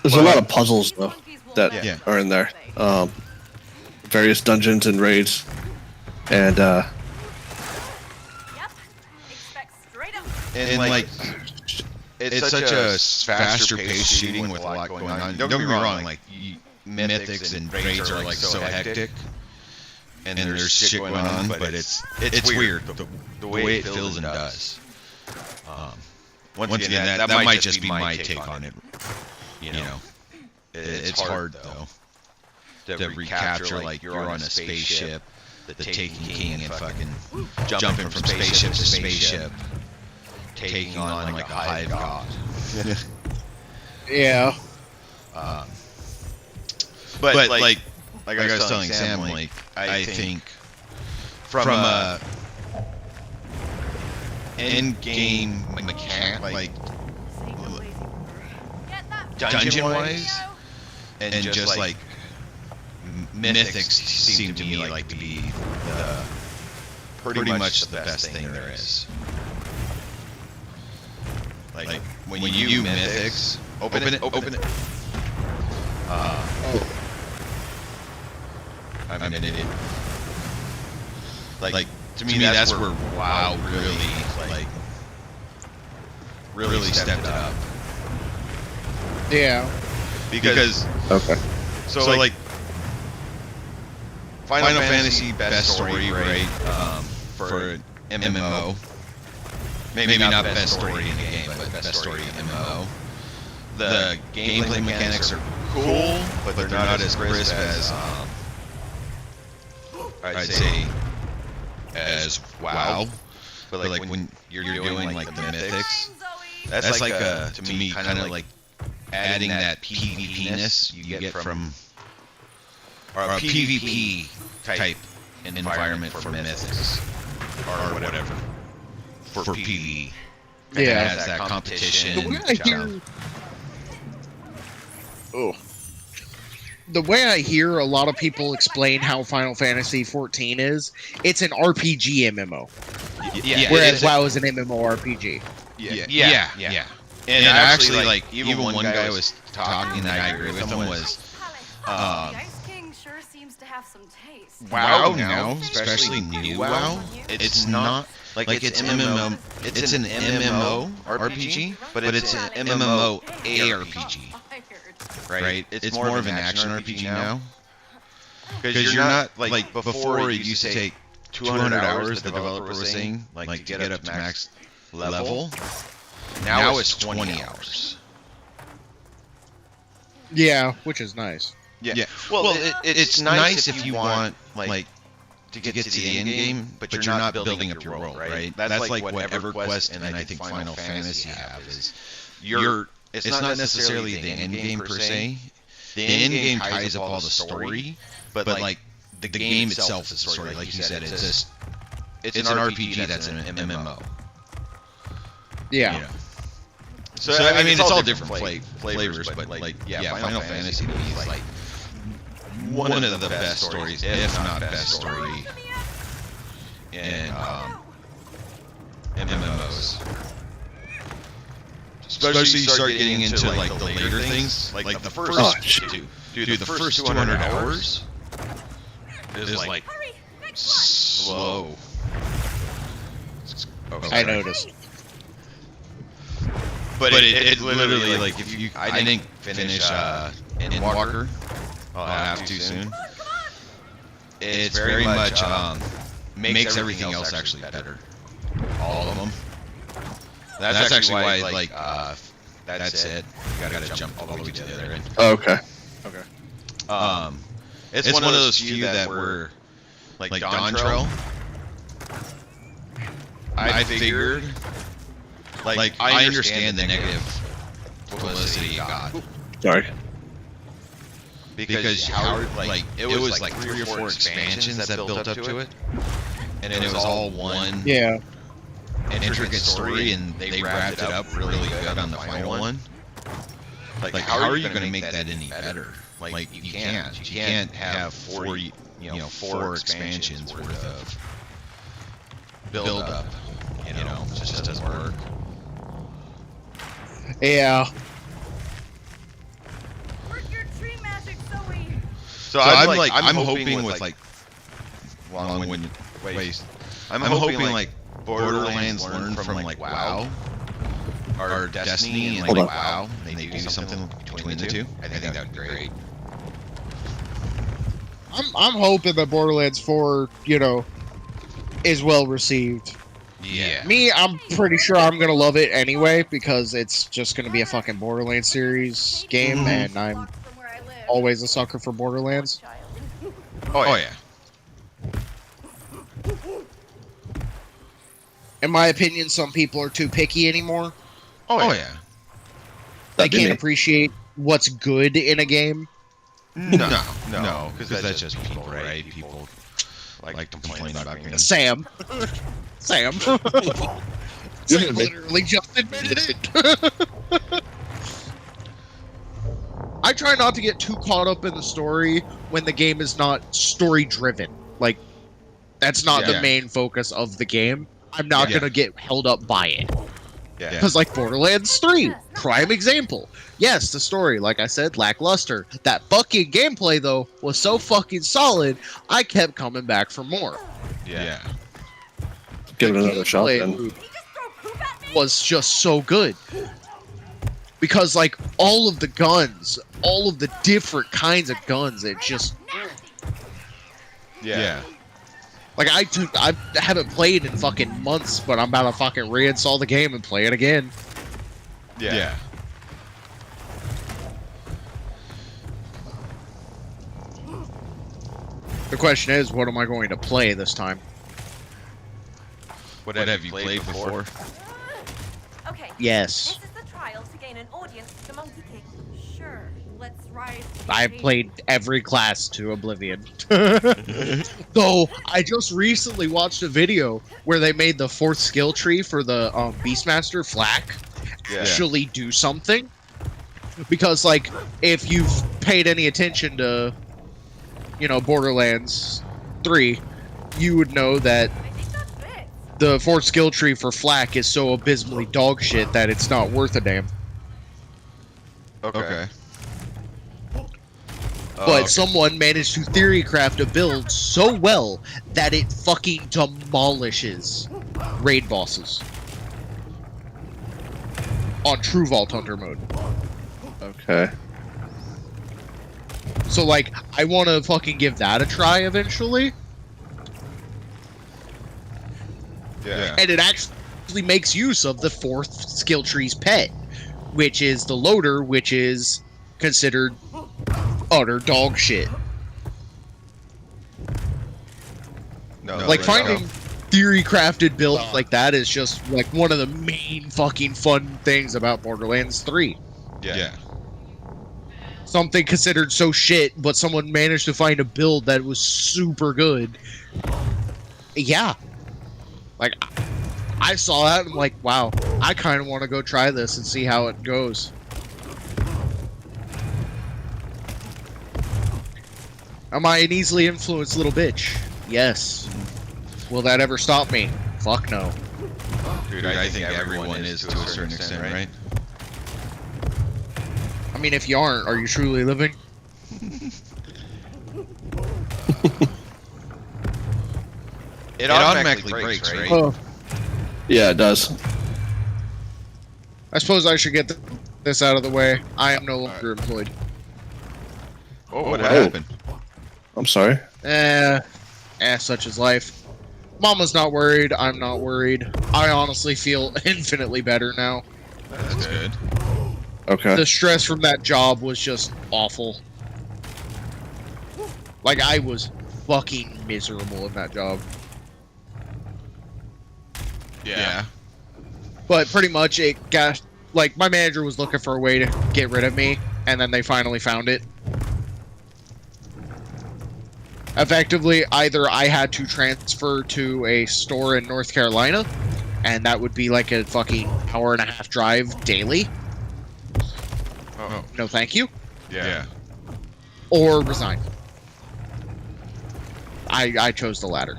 There's a lot of puzzles though that are in there. Various dungeons and raids, and like it's such a faster paced shooting with a lot going on. Don't get me wrong, like mythics and raids are like so hectic, and there's shit going on, but it's weird the way it feels and does. Once again, that might just be my take on it. You know, it's hard though to recapture like you're on a spaceship, the Taken King, and fucking jumping from spaceship to spaceship, taking on like a hive god. Yeah. But like I was telling Sam, like I think from a end game mechanic, like dungeon wise, and just like mythics seem to me like to be pretty much the best thing there is. Like when you do mythics, open it. I'm an idiot. Like to me that's where WoW really stepped it up. Yeah. Because Okay. So like Final Fantasy best story, right? For an MMO. Maybe not best story in the game, but best story in MMO. The gameplay mechanics are cool, but they're not as crisp as I'd say as WoW. But like when you're doing like the mythics, that's like to me kind of like adding that PvP-ness you get from or a PvP type environment for mythics or whatever for PvE. Yeah, it has that competition. The way I hear a lot of people explain how Final Fantasy 14 is, it's an RPG MMO. Yeah, whereas WoW is an MMORPG. Yeah. And actually, like, even one guy was talking, and I agree with him, was The Ice King sure seems to have some taste. WoW now, especially new WoW, it's not like it's MMO. It's an MMO RPG, but it's an MMO ARPG. Right? It's more of an action RPG now. Because you're not like before it used to take 200 hours. The developer was saying like to get up to max level. Now it's 20 hours. Yeah, which is nice. Yeah. Well, it's nice if you want like to get to the end game, but you're not building up your world, right? That's like what EverQuest and I think Final Fantasy have is it's not necessarily the end game per se. The end game ties up all the story, but like the game itself is the story. Like you said, it's an RPG that's an MMO. Yeah. You know? So I mean, it's all different flavors, but like Final Fantasy to me is like one of the best stories, if not best story, in MMOs. Especially you start getting into like the later things, like the first dude, the first 200 hours is like slow. I noticed. But it literally like if you I didn't finish Endwalker. I'll have to soon. It's very much makes everything else actually better. All of them. That's actually why like that's it. You gotta jump all the way to the other end. Oh, okay. It's one of those few that were like Dawntrail. I figured. Like I understand the negative publicity it got. Sorry. Because Howard, like it was like 3 or 4 expansions that built up to it, and it was all one intricate story, and they wrapped it up really good on the final one. Like how are you going to make that any better? Like you can't have 4 expansions worth of build up. You know, it just doesn't work. Yeah. So I'm hoping with like long-winded ways. I'm hoping like Borderlands learn from like WoW or Destiny and like WoW, and they do something between the two. I think that would be great. I'm hoping that Borderlands 4, is well received. Yeah. Me, I'm pretty sure I'm gonna love it anyway because it's just gonna be a fucking Borderlands series game, and I'm always a sucker for Borderlands. Oh yeah. In my opinion, some people are too picky anymore. Oh yeah. They can't appreciate what's good in a game. No, because that's just people, right? People like complain about games. Sam. Sam literally just admitted it. I try not to get too caught up in the story when the game is not story driven. Like, that's not the main focus of the game. I'm not gonna get held up by it. Yeah. Because like Borderlands 3, prime example. Yes, the story, like I said, lackluster. That fucking gameplay though was so fucking solid, I kept coming back for more. Yeah. Give it another shot then. Loop was just so good. Because like all of the guns, all of the different kinds of guns, it just Yeah. like I haven't played in fucking months, but I'm about to fucking reinstall the game and play it again. Yeah. The question is, what am I going to play this time? What have you played before? Okay. Yes. This is the trial to gain an audience with the Monkey King. Sure. Let's rise. I've played every class to Oblivion. Though, I just recently watched a video where they made the 4th skill tree for the Beastmaster Flack actually do something. Because, like, if you've paid any attention to, you know, Borderlands 3, you would know that the 4th skill tree for Flack is so abysmally dog shit that it's not worth a damn. Okay. But someone managed to theory craft a build so well that it fucking demolishes raid bosses on True Vault Hunter mode. Okay. So, like, I want to fucking give that a try eventually. Yeah. And it actually makes use of the 4th skill tree's pet, which is the loader, which is considered utter dog shit. No, like, finding theory crafted builds like that is just, like, one of the main fucking fun things about Borderlands 3. Yeah. Something considered so shit, but someone managed to find a build that was super good. Yeah. Like, I saw that and I'm like, wow, I kind of want to go try this and see how it goes. Am I an easily influenced little bitch? Yes. Will that ever stop me? Fuck no. Dude, I think everyone is to a certain extent, right? I mean, if you aren't, are you truly living? It automatically breaks, right? Oh. Yeah, it does. I suppose I should get this out of the way. I am no longer employed. Oh, what happened? I'm sorry. Such is life. Mama's not worried. I'm not worried. I honestly feel infinitely better now. That's good. Okay. The stress from that job was just awful. Like, I was fucking miserable in that job. Yeah. But pretty much it got, like, my manager was looking for a way to get rid of me, and then they finally found it. Effectively, either I had to transfer to a store in North Carolina, and that would be like a fucking hour-and-a-half drive daily. Oh. No thank you. Yeah. Or resign. I chose the latter.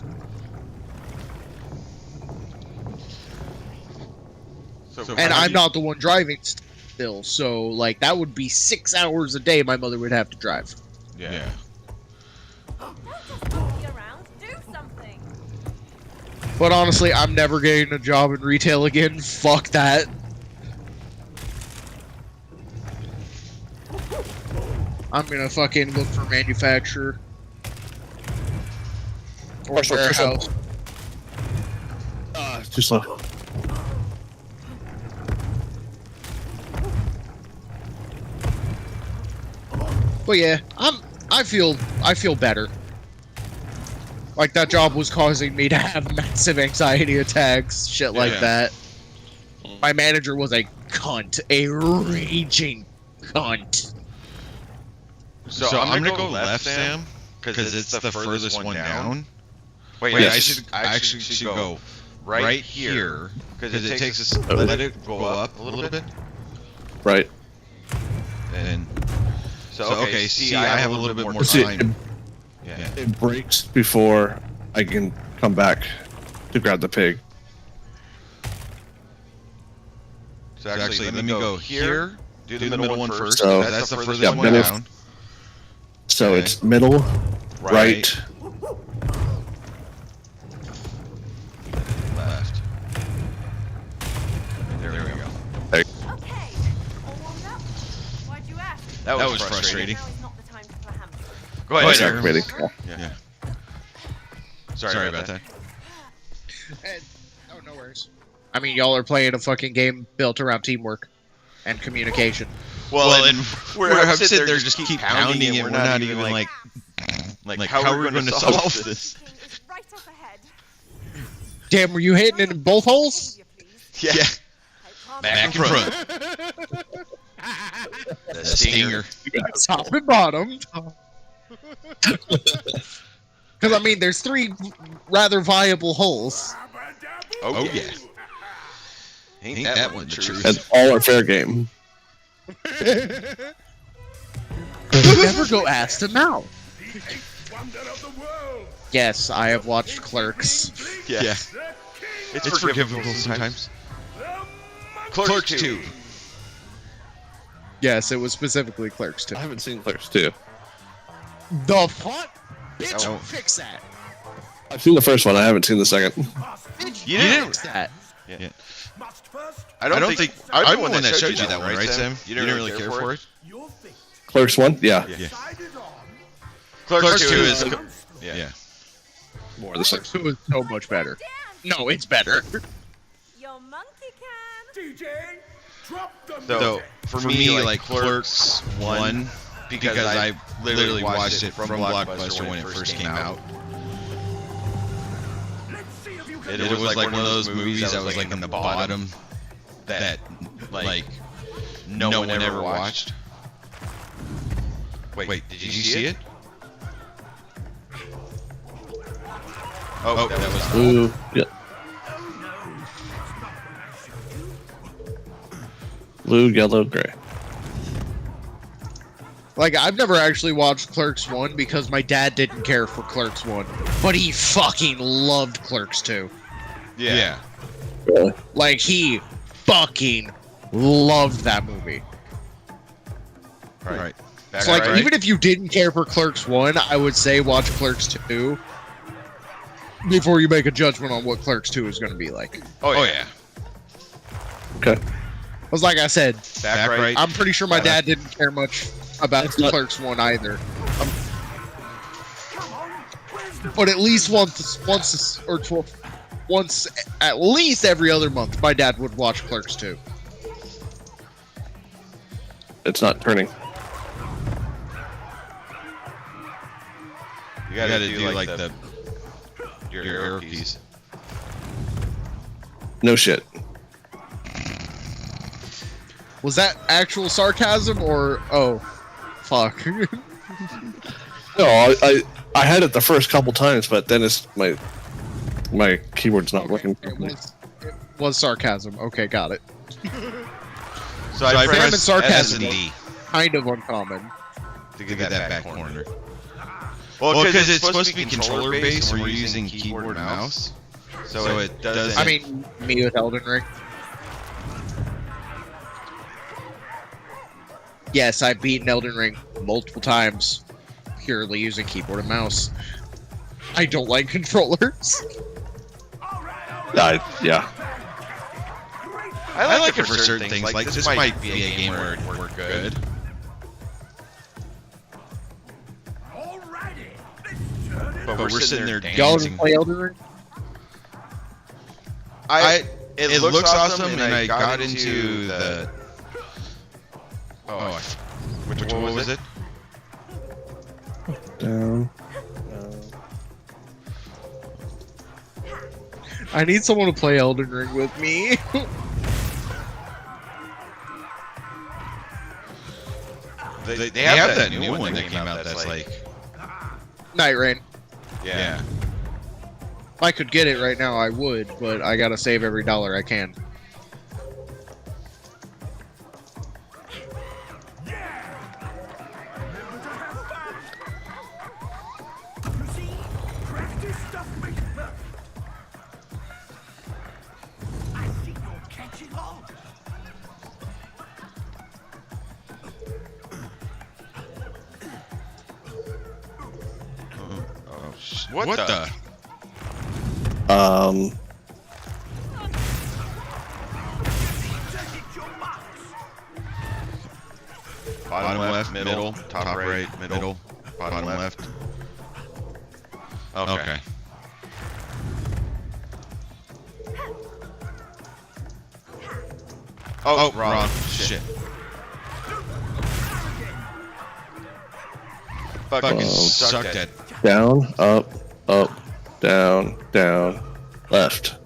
And I'm not the one driving still, so, like, that would be 6 hours a day my mother would have to drive. Yeah. But honestly, I'm never getting a job in retail again. Fuck that. I'm gonna fucking look for manufacturer. Or warehouse. Too slow. But yeah, I feel better. Like, that job was causing me to have massive anxiety attacks, shit like that. My manager was a cunt, a raging cunt. So I'm gonna go left, Sam, because it's the furthest one down. Wait, I should go right here, because it takes us. Let it go up a little bit. Right. And so okay, see, I have a little bit more time. Yeah. It breaks before I can come back to grab the pig. So actually, let me go here. Do the middle one first. So that's the furthest one down. So it's middle, right. Left. There we go. Okay, all warmed up. Why'd you ask? That was frustrating. Now is not the time to play hamster. Go ahead, Sorry, Aaron. really. Yeah. Sorry about that. And, oh, no worries. I mean, y'all are playing a fucking game built around teamwork and communication. Well, and we're sitting there just keep pounding it. We're not even like how are we going to solve this? It's right up ahead. Damn, were you hitting it in both holes? Yeah. Back and front. The stinger. Top and bottom. Because, I mean, there's 3 rather viable holes. Oh, yeah. Ain't that one the truth? And all are fair game. Never go ass to mouth. Yes, I have watched Clerks. Yeah. It's forgivable sometimes. Clerks 2. Yes, it was specifically Clerks 2. I haven't seen Clerks 2. The fuck? Bitch, Oh. fix that. I've seen the first one. I haven't seen the second. Bitch, You didn't- fix that. Yeah. I don't think I'm the one that showed you that one, right, Sam? You didn't really care for it? Clerks 1? Yeah. Clerks 2 is... Yeah. More of the same. Clerks 2 is so much better. No, it's better. Your monkey can. So, for me, like, Clerks 1, because I literally watched it from Blockbuster when it first came out. It was like one of those movies that was like in the bottom that like no one ever watched. Wait, did you see it? Oh, that was Blue. Yeah. Blue, yellow, gray. Like, I've never actually watched Clerks 1 because my dad didn't care for Clerks 1. But he fucking loved Clerks 2. yeah. Really? Like, he fucking loved that movie. Right. So, like, even if you didn't care for Clerks 1, I would say watch Clerks 2 before you make a judgment on what Clerks 2 is going to be like. Oh yeah. Okay. Because, like I said, Back right. I'm pretty sure my dad didn't care much about Clerks 1 either. But at least once at least every other month, my dad would watch Clerks 2. It's not turning. You gotta do like your arrow keys. No shit. Was that actual sarcasm or oh, fuck? No, I had it the first couple times, but then it's my keyboard's not working. It was sarcasm. Okay, got it. So I pressed sarcasm. S and D Kind of uncommon. to get that back corner. Well, because it's supposed to be controller based, and we're using keyboard and mouse, so it doesn't. I mean, me with Elden Ring. Yes, I've beaten Elden Ring multiple times, purely using keyboard and mouse. I don't like controllers. Yeah. I like it for certain things. Like this might be a game where we're good. But we're sitting there Y'all dancing. play Elden Ring? It looks awesome, and I got into the. Oh, which one was it? Down. I need someone to play Elden Ring with me. They have that new one that came out that's like. Night Rain. Yeah. If I could get it right now, I would, but I gotta save every dollar I can. What the? Bottom left, middle, top right, middle, bottom left. Okay. Oh, wrong. Shit. Fucking sucked it. Down, up, down, left.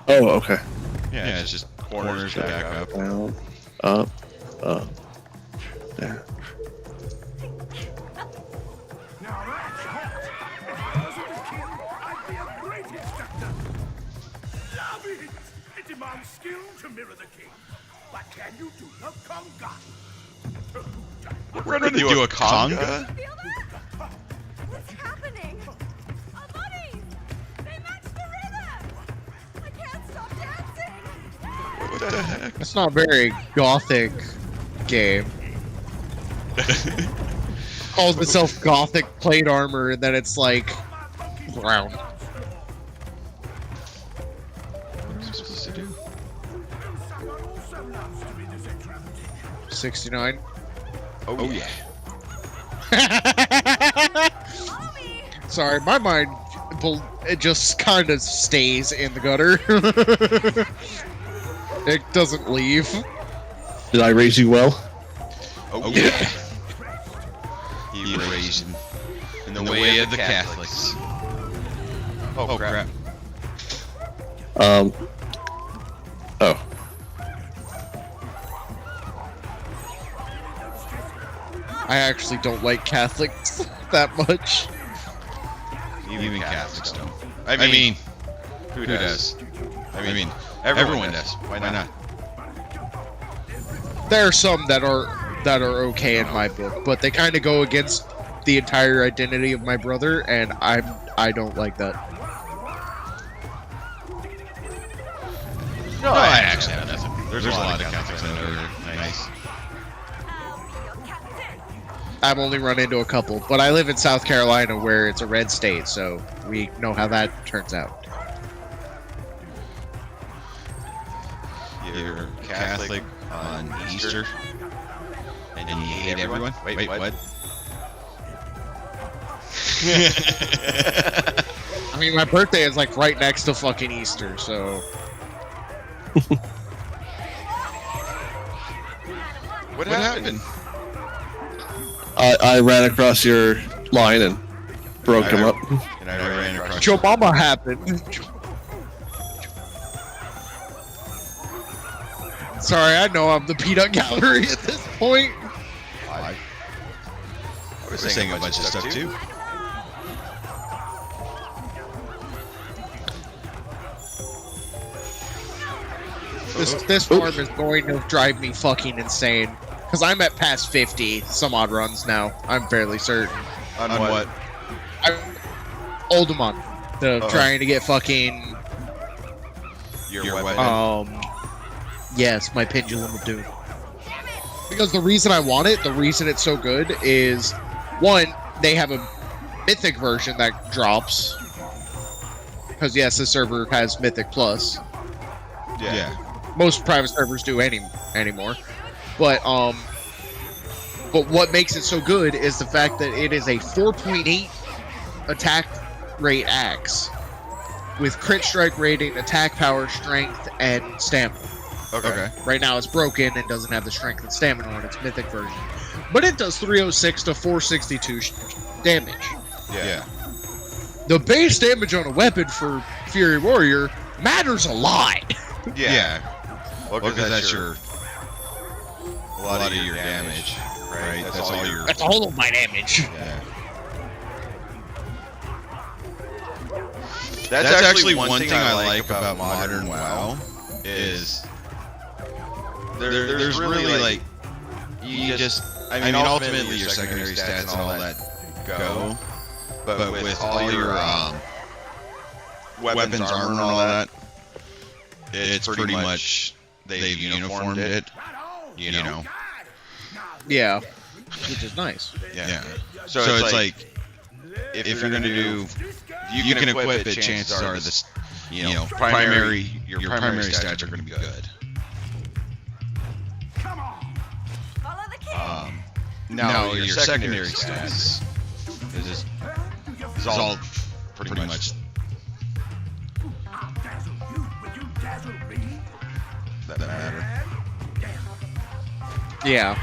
Oh, okay. Yeah, it's just corners back up. Down, up, down. It demands skill to mirror the king. But can you do the conga? We're gonna do a conga? Feel that? What's happening? Our buddies! They matched the rhythm! I can't stop dancing! What the heck? It's not very gothic game. Calls itself gothic plate armor, and then it's like brown. What am I supposed to do? 69. Oh yeah. Sorry, my mind, it just kind of stays in the gutter. It doesn't leave. Did I raise you well? Oh yeah. You were raised in the way of the Catholics. Oh crap. Oh. I actually don't like Catholics that much. Even Catholics don't. I mean, who does? I mean, everyone does. Why not? There are some that are okay in my book, but they kind of go against the entire identity of my brother, and I don't like that. No, I actually have nothing. There's a lot of Catholics that are nice. I've only run into a couple, but I live in South Carolina where it's a red state, so we know how that turns out. You're Catholic on Easter, and you hate everyone? Wait, what? I mean, my birthday is like right next to fucking Easter, so... What happened? I ran across your line and broke him up. And I ran across Your mama happened. Sorry, I know I'm the peanut gallery at this point. I was saying a bunch of stuff too. This farm is going to drive me fucking insane. Because I'm at past 50 some odd runs now. I'm fairly certain. On what? Oldemon. Trying to get fucking... Your weapon? Yes, my Pendulum of Doom. Because the reason I want it, the reason it's so good is... One, they have a Mythic version that drops. Because yes, the server has Mythic Plus. Yeah. Most private servers do anymore. But what makes it so good is the fact that it is a 4.8 attack rate axe with crit strike rating, attack power, strength, and stamina. Okay. Right now it's broken and doesn't have the strength and stamina on its mythic version. But it does 306 to 462 damage. Yeah. The base damage on a weapon for Fury Warrior matters a lot. Yeah. Well, because that's your... A lot of your damage, right? That's all your... That's all of my damage. Yeah. That's actually one thing I like about modern WoW is there's really like you just I mean ultimately your secondary stats and all that go, but with all your weapons, armor, and all that, it's pretty much they've uniformed it, you know. Yeah, which is nice. Yeah. So it's like if you're gonna do, you can equip it. Chances are this, your primary stats are gonna be good. Come on. Follow the king. Now your secondary stats is all pretty much. That matter. Yeah.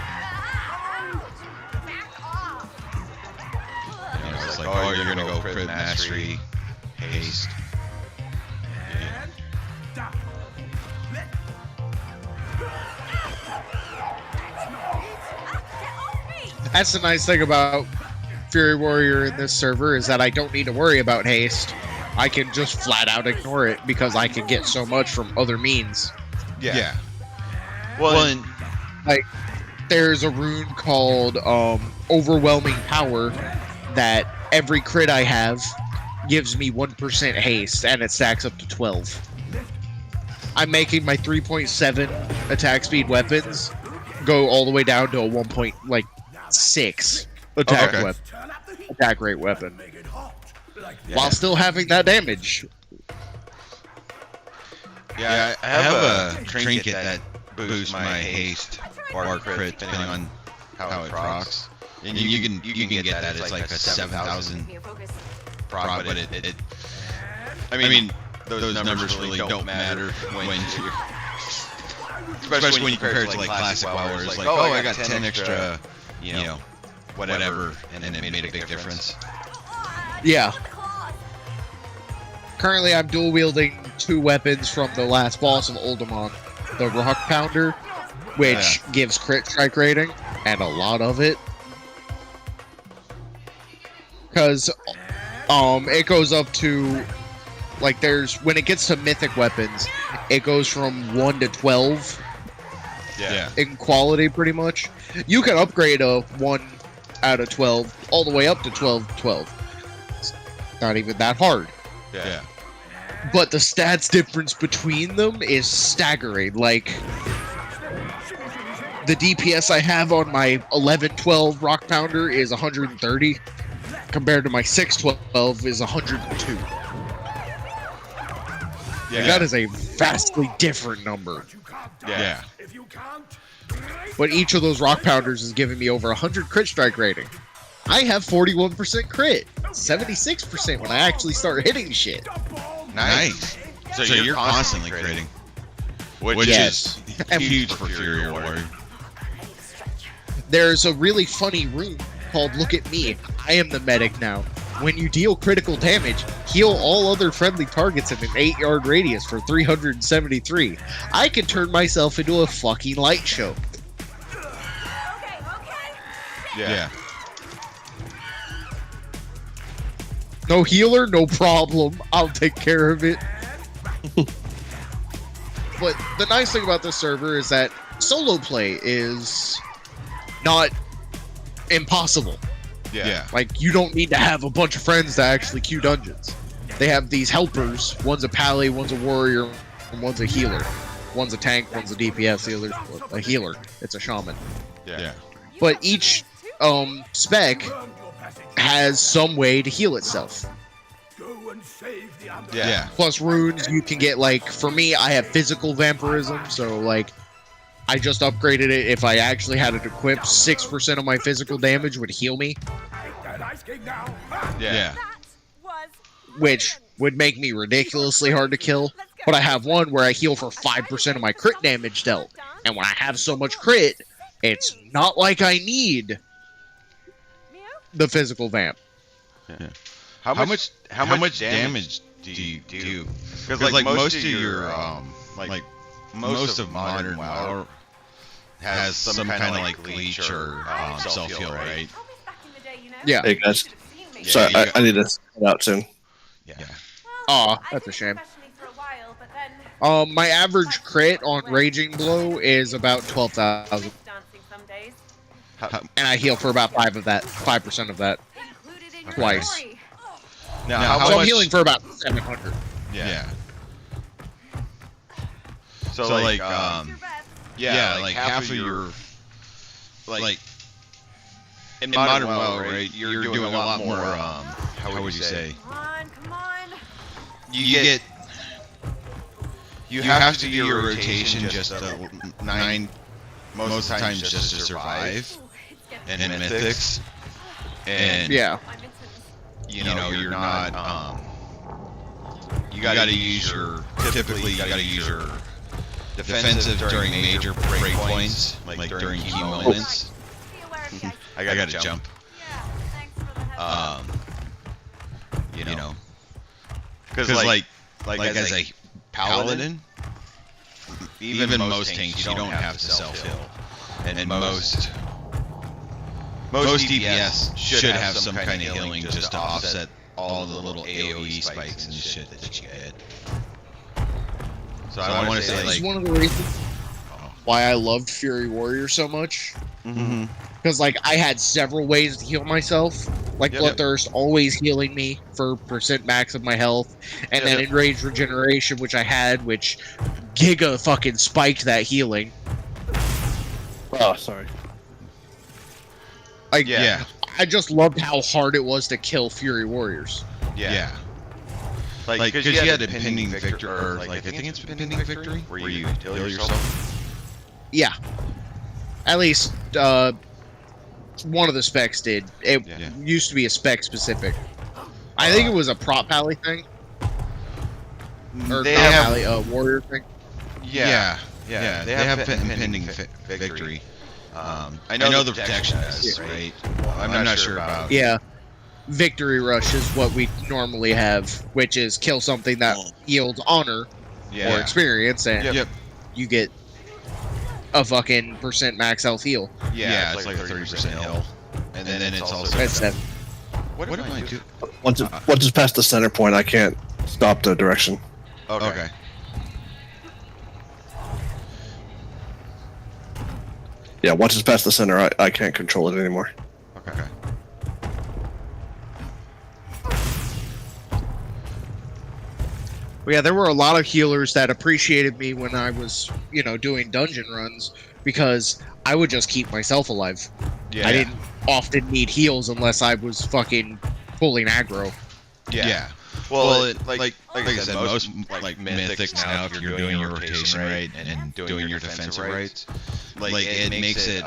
It's like, oh, you're gonna go crit mastery, haste. That's the nice thing about Fury Warrior in this server is that I don't need to worry about haste. I can just flat out ignore it because I can get so much from other means. Yeah. Well, like there's a rune called Overwhelming Power that every crit I have gives me 1% haste, and it stacks up to 12. I'm making my 3.7 attack speed weapons go all the way down to a 1.6 attack rate weapon, while still having that damage. Yeah, I have a trinket that boosts my haste or crit depending on how it procs. And you can get that. It's like a 7,000 proc, but it I mean those numbers really don't matter when you're, especially when you compare it to like classic WoW, where it's like, oh, I got 10 extra, whatever, and it made a big difference. Yeah. Currently, I'm dual wielding 2 weapons from the last boss of Uldaman, the Rock Pounder, which gives crit strike rating, and a lot of it. Because it goes up to, like, when it gets to mythic weapons, it goes from 1 to 12 in quality, pretty much. You can upgrade a 1 out of 12 all the way up to 12. It's not even that hard. Yeah. But the stats difference between them is staggering. Like, the DPS I have on my 11-12 Rock Pounder is 130, compared to my 6-12 is 102. Yeah. That is a vastly different number. Yeah. But each of those Rock Pounders is giving me over 100 crit strike rating. I have 41% crit, 76% when I actually start hitting shit. Nice. So you're constantly critting, which is huge for Fury Warrior. There's a really funny rune called Look at Me. I am the medic now. When you deal critical damage, heal all other friendly targets in an 8-yard radius for 373. I can turn myself into a fucking light show. Yeah. No healer, no problem. I'll take care of it. But the nice thing about this server is that solo play is not impossible. Yeah. Like, you don't need to have a bunch of friends to actually queue dungeons. They have these helpers. One's a pally, one's a warrior, and one's a healer. One's a tank, one's a DPS, the other's a healer. It's a shaman. Yeah. But each spec has some way to heal itself. Yeah. Plus runes, you can get, like, for me, I have physical vampirism, so, like, I just upgraded it. If I actually had it equipped, 6% of my physical damage would heal me. Yeah. Which would make me ridiculously hard to kill. But I have one where I heal for 5% of my crit damage dealt. And when I have so much crit, it's not like I need the physical vamp. Yeah. How much damage do you do? Because like most of your like most of modern WoW has some kind of like leech or self heal, right? Yeah. Hey guys, sorry, I need to head out soon. Yeah. Aw, that's a shame. My average crit on Raging Blow is about 12,000. And I heal for about 5% of that. Twice. Now, so I'm healing for about 700. Yeah. So like like half of your like in modern WoW, right? You're doing a lot more how would you say? Come on, come on. You have to do your rotation just 9 most times just to survive. And mythics. And Yeah. you know you're not you gotta use your typically you gotta use your defensive during major break points, like during key moments. Be aware of the I gotta jump. Yeah, thanks for the heads up. You know, because like as a paladin, even most tanks you don't have to self heal, and most DPS should have some kind of healing just to offset all the little AOE spikes and shit that you get. So I want to say That's like one of the reasons why I loved Fury Warrior so much. Because like I had several ways to heal myself. Like Bloodthirst always healing me for percent max of my health, and then Enraged Regeneration, which I had, which giga fucking spiked that healing. Oh, sorry. Like, I just loved how hard it was to kill Fury Warriors. Yeah. Like, because you had impending victory, or like, I think it's impending victory, where you heal yourself. Yeah. At least, one of the specs did. It used to be a spec specific. I think it was a prop pally thing. Or they not have, pally, warrior thing. Yeah. They have impending victory. I know the protection does, right? I'm not sure about. Yeah. Victory Rush is what we normally have, which is kill something that yields honor or experience, and you get a fucking percent max health heal. Yeah, it's like a 30% heal. And then it's also... That's 7. What am I doing? Once it's past the center point, I can't stop the direction. Okay. Yeah, once it's past the center, I can't control it anymore. Okay. But yeah, there were a lot of healers that appreciated me when I was, doing dungeon runs, because I would just keep myself alive. Yeah. I didn't often need heals unless I was fucking pulling aggro. Yeah. Well, like I said, most like mythics now, if you're doing your rotation right and doing your defensive rights, like it makes it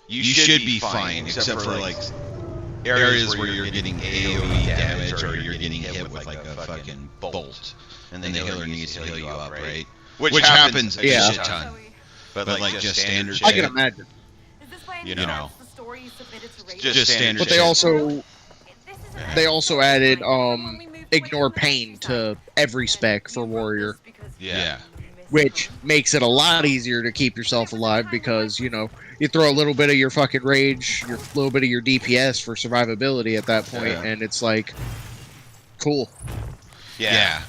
you should be fine, except for like areas where you're getting AOE damage or you're getting hit with like a fucking bolt, and then the healer needs to heal you up, right? Which happens a shit ton. But like just standard shit. I can imagine. Just standard but shit. They also added ignore pain to every spec for warrior. Yeah. Which makes it a lot easier to keep yourself alive because, you throw a little bit of your fucking rage, a little bit of your DPS for survivability at that point, and it's like, cool. Yeah.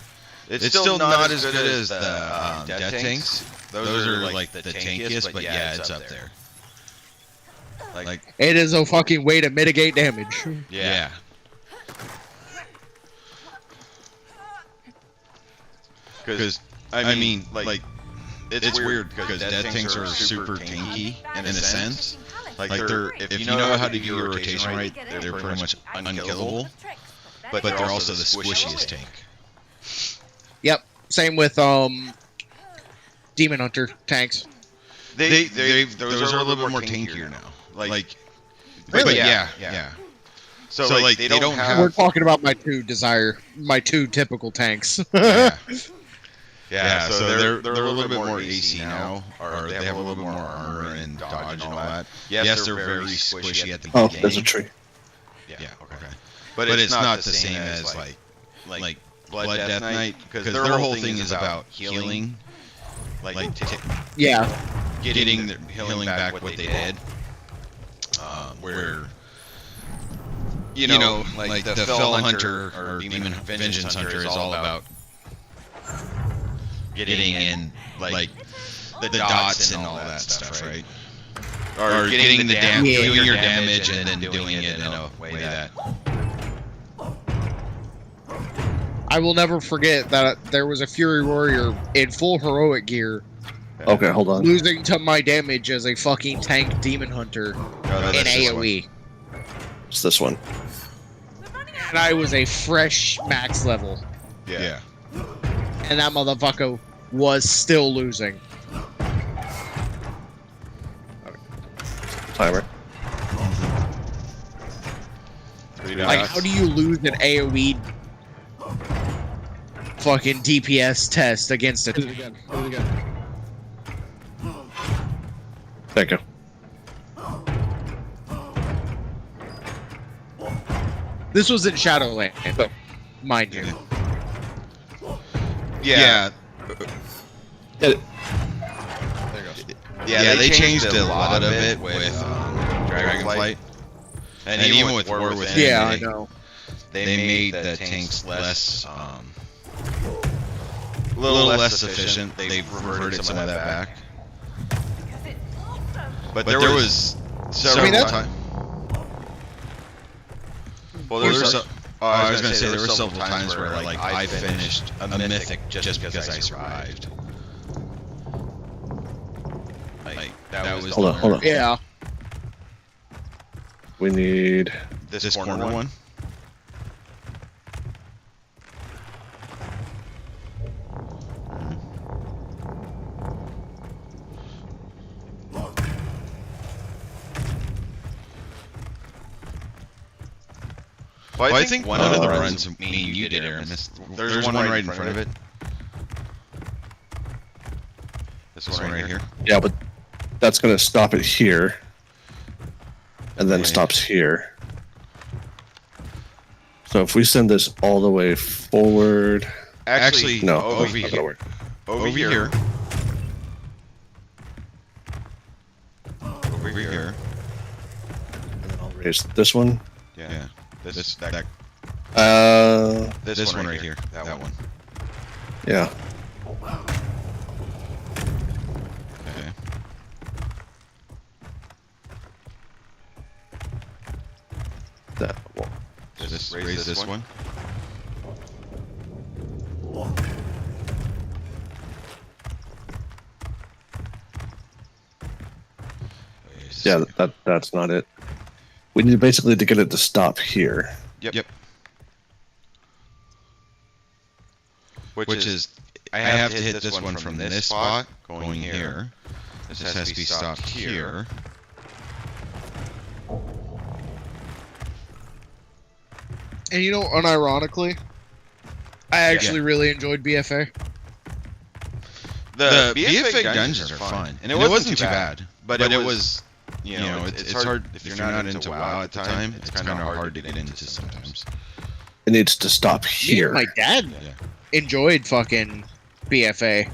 It's still not as good as the death tanks. Those are like the tankiest, but yeah, it's up there. Like it is a fucking way to mitigate damage. Yeah. Because I mean, like it's weird because death tanks are super tanky in a sense. Like they're if you know how to do your rotation right, they're pretty much unkillable. But they're also the squishiest tank. Yep. Same with Demon Hunter tanks. Those are a little bit more tankier now. Like really? But yeah. So like they don't have. We're talking about my two typical tanks. Yeah, so they're a little bit more AC now, or they have a little bit more armor and dodge and all that. Yes, they're very squishy at the beginning. Oh, there's a tree. Yeah, okay. But it's not the same as like Blood Death Knight, because their whole thing is about healing, getting their healing back what they did. Where like the Fell Hunter or Demon Vengeance Hunter is all about getting in like the dots and all that stuff, right? Or getting the doing your damage and then doing it in a way that. I will never forget that there was a Fury Warrior in full heroic gear. Okay, hold on. Losing to my damage as a fucking tank Demon Hunter in AoE. It's this one. and I was a fresh max level. Yeah. And that motherfucker was still losing. Timer. Like, how do you lose an AoE fucking DPS test against it? Do it again. Do it again. Thank you. This was in Shadowland, mind you. Yeah. There you go. Yeah, they changed a lot of it with Dragonflight. And even with War Within, yeah, I know. They made the tanks less, a little less efficient. They've reverted some of that back. But there was several times. Well, there was. I was gonna say there were several times where like I finished a mythic just because I survived. Like that was. Hold on. Yeah. We need this corner one. Well, I think one of the runs me and you did, Aaron. There's one right in front of it. This one right here. Yeah, but that's gonna stop it here. And then stops here. So if we send this all the way forward... Actually, no, over here. Over here. Over here. And then I'll raise this one. Yeah. This one right here. That one. Yeah. Okay. That one. Just raise this one. Yeah, that's not it. We need basically to get it to stop here. Yep. Which is, I have to hit this one from this spot, going here. This has to be stopped here. And you know, unironically, I actually really enjoyed BFA. The BFA dungeons are fun, and it wasn't too bad. But it was, you know, it's hard if you're not into WoW at the time. It's kind of hard to get into sometimes. It needs to stop here. My dad enjoyed fucking BFA.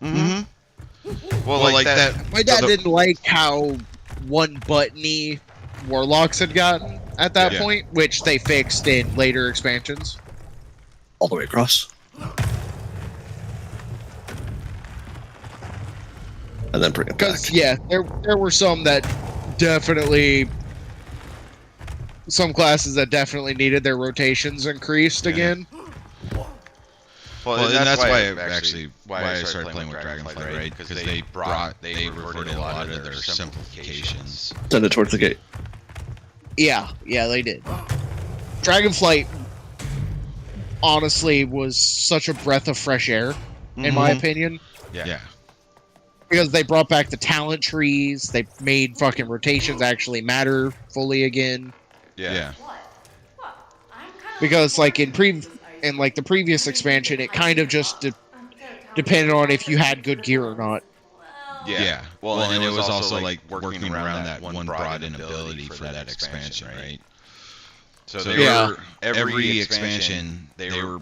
Mm-hmm. Well, like that. My dad didn't like how one-buttony Warlocks had gotten at that point, which they fixed in later expansions. All the way across. And then bring it back. Because, yeah, there were some that definitely... Some classes that definitely needed their rotations increased again. Well, and that's why I started playing with Dragonflight, right? Because they reverted a lot of their simplifications. Send it towards the gate. Yeah, they did. Dragonflight, honestly, was such a breath of fresh air, in my opinion. Yeah. Because they brought back the talent trees, they made fucking rotations actually matter fully again. Yeah. Because, like, in the previous expansion, it kind of just depended on if you had good gear or not. Yeah. Well, and it was also like working around that one brought-in ability for that expansion, right? So every expansion they were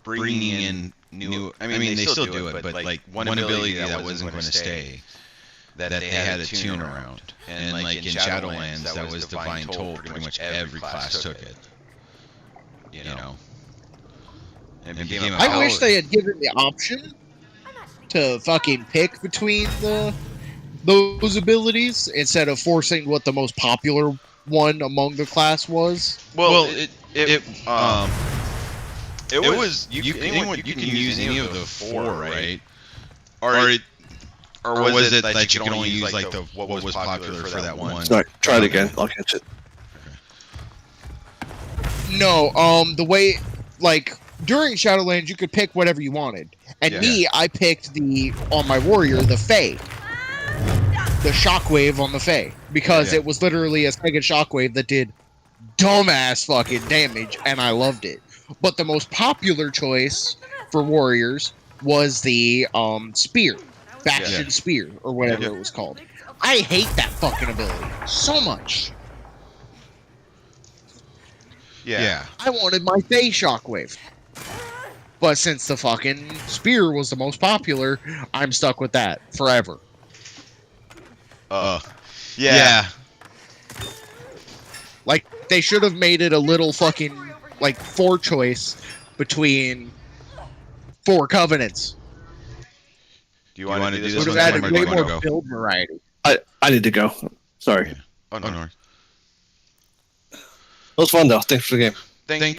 bringing in new. I mean, they still do it, but like one ability that wasn't going to stay, that they had to tune around. And like in Shadowlands, that was Divine Toll. Pretty much every class took it. You know. I wish they had given the option to fucking pick between those abilities instead of forcing what the most popular one among the class was. Well, it was you can use any of the four, right? Or was it that you could only use like the what was popular for that one? Sorry, try it again. I'll catch it. No, the way, like, during Shadowlands, you could pick whatever you wanted. And I picked on my warrior, the Fae. The Shockwave on the Fae. Because it was literally a second Shockwave that did dumbass fucking damage, and I loved it. But the most popular choice for warriors was the Spear. Bastion Spear, or whatever it was called. I hate that fucking ability so much. Yeah. I wanted my Fae Shockwave. But since the fucking Spear was the most popular, I'm stuck with that forever. Yeah. Like, they should have made it a little fucking, like, 4 choice between 4 covenants. Do you want to do this would have added way more build variety. I need to go. Sorry. Oh, no. It was fun, though. Thanks for the game. Thank you.